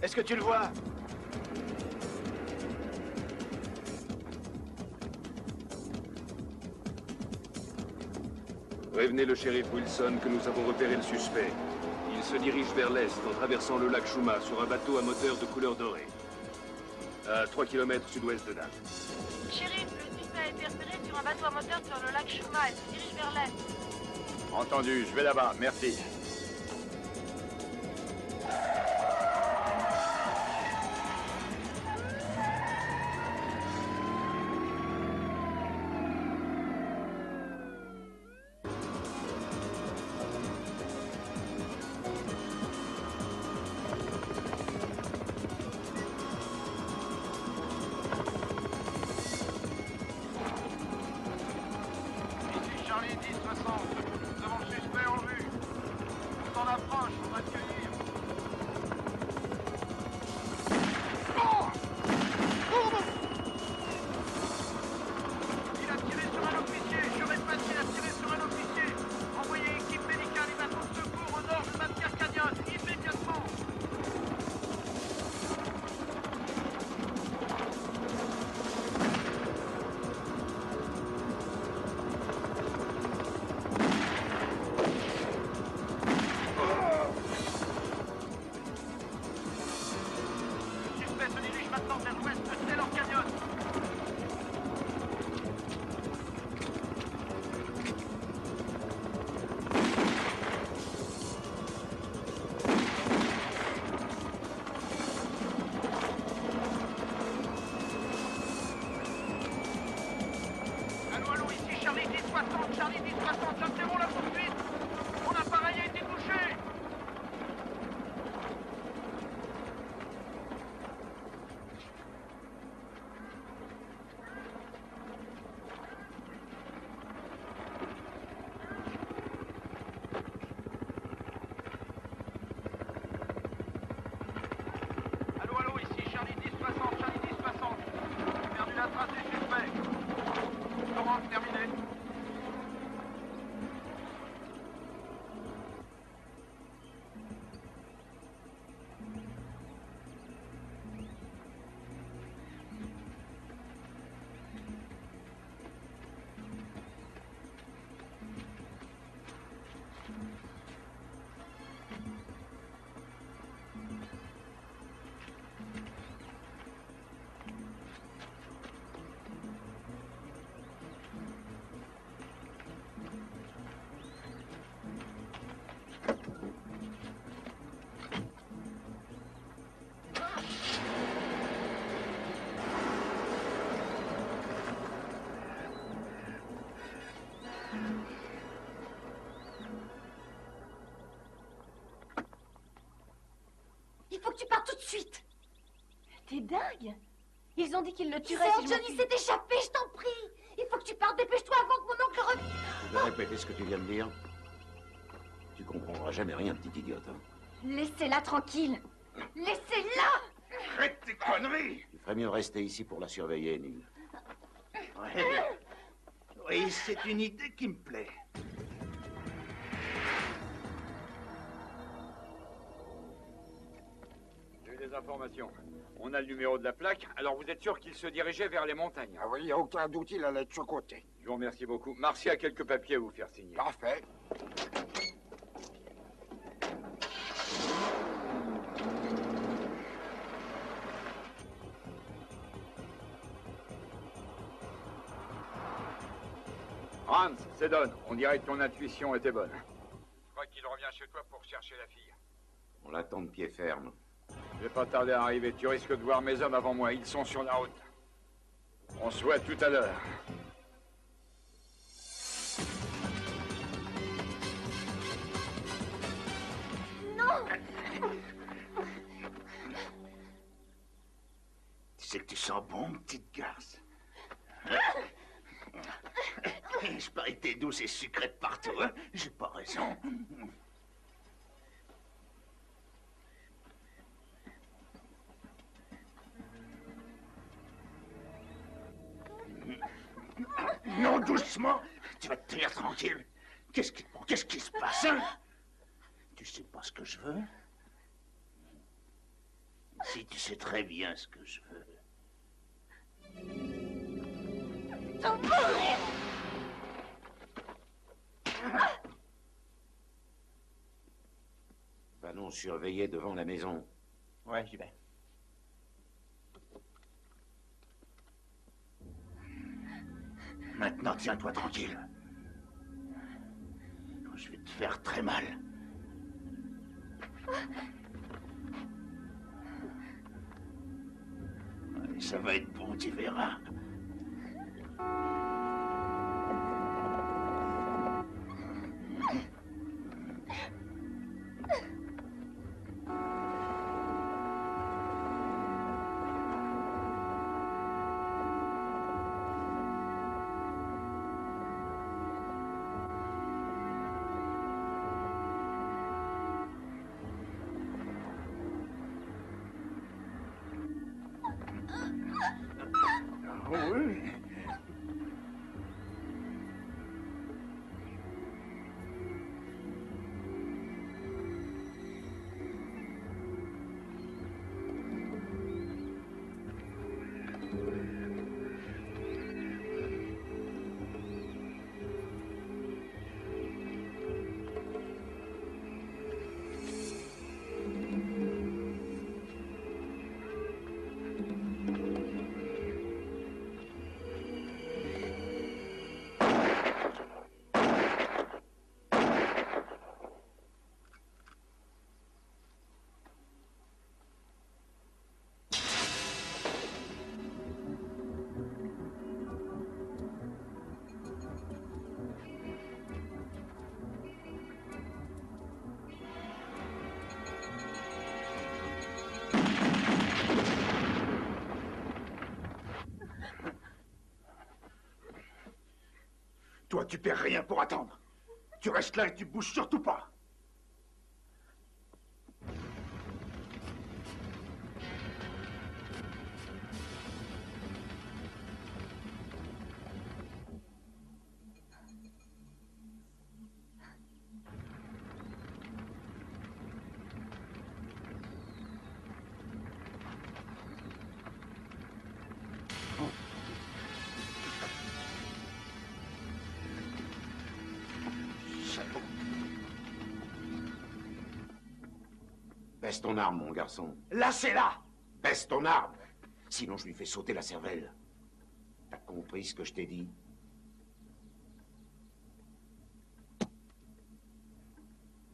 S8: Est-ce que tu le vois?
S14: Prévenez le shérif Wilson que nous avons repéré le suspect. Il se dirige vers l'est en traversant le lac Shuma sur un bateau à moteur de couleur dorée. À 3 km sud-ouest de Naples.
S4: Shérif, le suspect a été repéré sur un bateau à moteur sur le lac Shuma. Il se dirige vers l'est.
S13: Entendu, je vais là-bas, merci.
S7: Il faut que tu partes tout de suite.
S12: T'es dingue. Ils ont dit qu'ils le tueraient
S7: Sœur
S12: si
S7: Johnny s'est échappé, je t'en prie. Il faut que tu partes, dépêche-toi avant que mon oncle revienne.
S11: Tu peux répéter ce que tu viens de dire? Tu comprendras jamais rien, petite idiote. Hein?
S7: Laissez-la tranquille. Laissez-la.
S10: Arrête tes conneries.
S11: Il ferait mieux de rester ici pour la surveiller, Neil.
S10: Oui, c'est une idée qui me plaît.
S13: J'ai eu des informations. On a le numéro de la plaque, alors vous êtes sûr qu'il se dirigeait vers les montagnes?
S15: Ah oui, il n'y a aucun doute, il allait de ce côté.
S13: Je vous remercie beaucoup. Marcy a quelques papiers à vous faire signer.
S15: Parfait.
S13: Hans, c'est Don. On dirait que ton intuition était bonne. Je crois qu'il revient chez toi pour chercher la fille.
S11: On l'attend de pied ferme.
S13: Je vais pas tarder à arriver. Tu risques de voir mes hommes avant moi. Ils sont sur la route. On se voit tout à l'heure.
S7: Non.
S10: Tu sais que tu sens bon, petite garce. Je parie que t'es douce et sucrée de partout, hein? J'ai pas raison. Non, doucement. Tu vas te tenir tranquille. Qu'est-ce qui se passe, hein? Tu sais pas ce que je veux? Si tu sais très bien ce que je veux.
S11: Panneau surveillé devant la maison.
S8: Ouais, j'y vais.
S10: Maintenant, tiens-toi tranquille. Je vais te faire très mal. Allez, ça va être bon, tu verras. Toi, tu perds rien pour attendre. Tu restes là et tu bouges surtout pas.
S11: Baisse ton arme, mon garçon.
S10: Lâchez-la!
S11: Baisse ton arme! Sinon, je lui fais sauter la cervelle. T'as compris ce que je t'ai dit?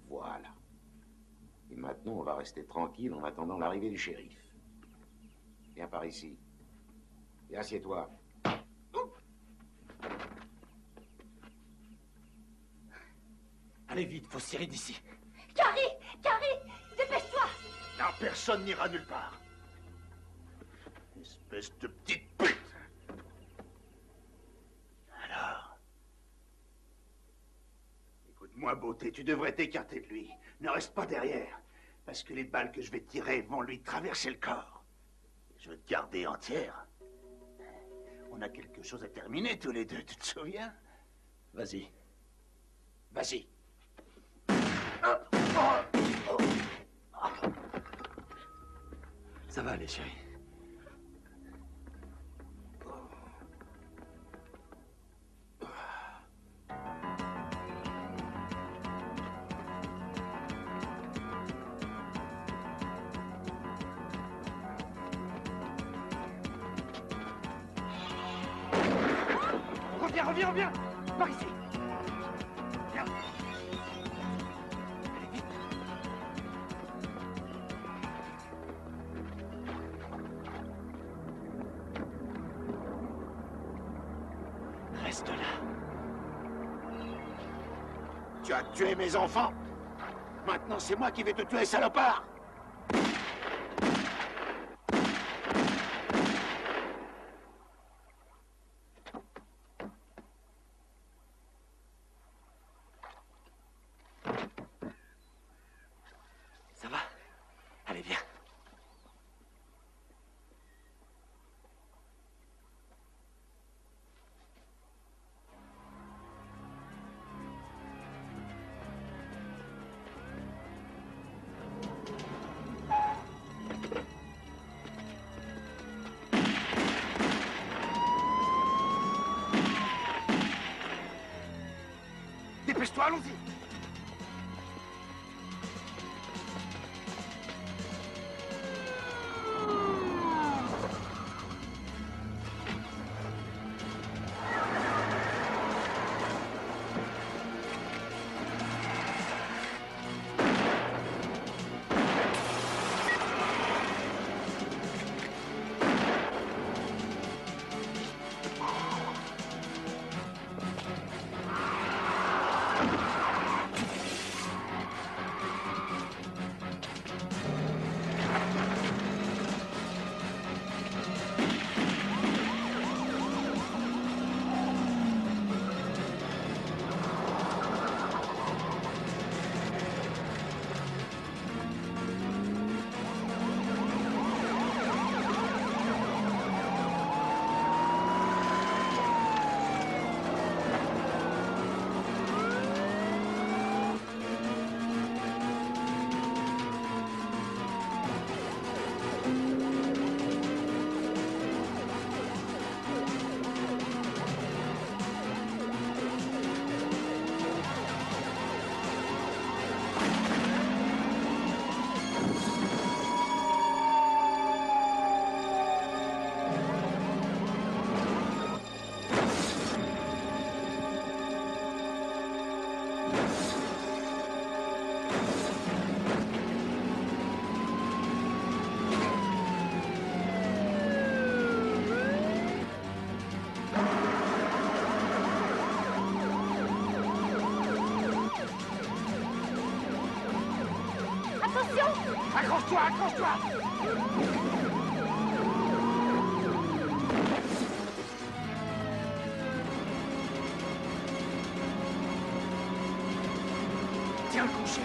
S11: Voilà. Et maintenant, on va rester tranquille en attendant l'arrivée du shérif. Viens par ici. Et assieds-toi.
S10: Allez vite, faut se tirer d'ici.
S7: Carrie! Carrie! Dépêche-toi!
S10: Non, personne n'ira nulle part. Espèce de petite pute! Alors? Écoute-moi, beauté, tu devrais t'écarter de lui. Ne reste pas derrière. Parce que les balles que je vais tirer vont lui traverser le corps. Je veux te garder entière. On a quelque chose à terminer tous les deux, tu te souviens? Vas-y. Vas-y.
S8: Ça va aller, chérie.
S1: Reviens, reviens, reviens! Par ici! Viens! Allez, vite!
S10: Reste là. Tu as tué mes enfants. Maintenant, c'est moi qui vais te tuer, salopard.
S8: Ça va? Allez, viens.
S15: allons-y.
S1: Accroche-toi, accroche-toi! Tiens le crochet.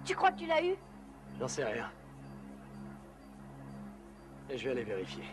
S7: Tu crois que tu l'as eu?
S5: J'en sais rien. Et je vais aller vérifier.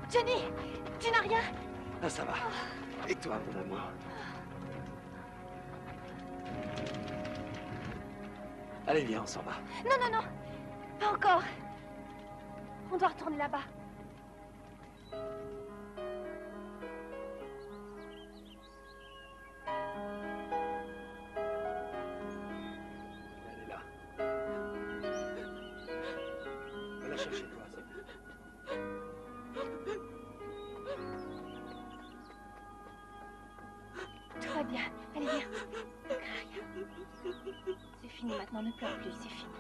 S7: Johnny, tu n'as rien?
S5: Ah, ça va. Et toi, mon amour? Allez, viens, on s'en va.
S7: Non, non, non. Pas encore. On doit retourner là-bas.
S5: Elle est là. Va la chercher, toi, c'est bon.
S7: Tout va bien. Allez, viens. Ne crains rien. C'est fini maintenant, ne pleure plus, c'est fini.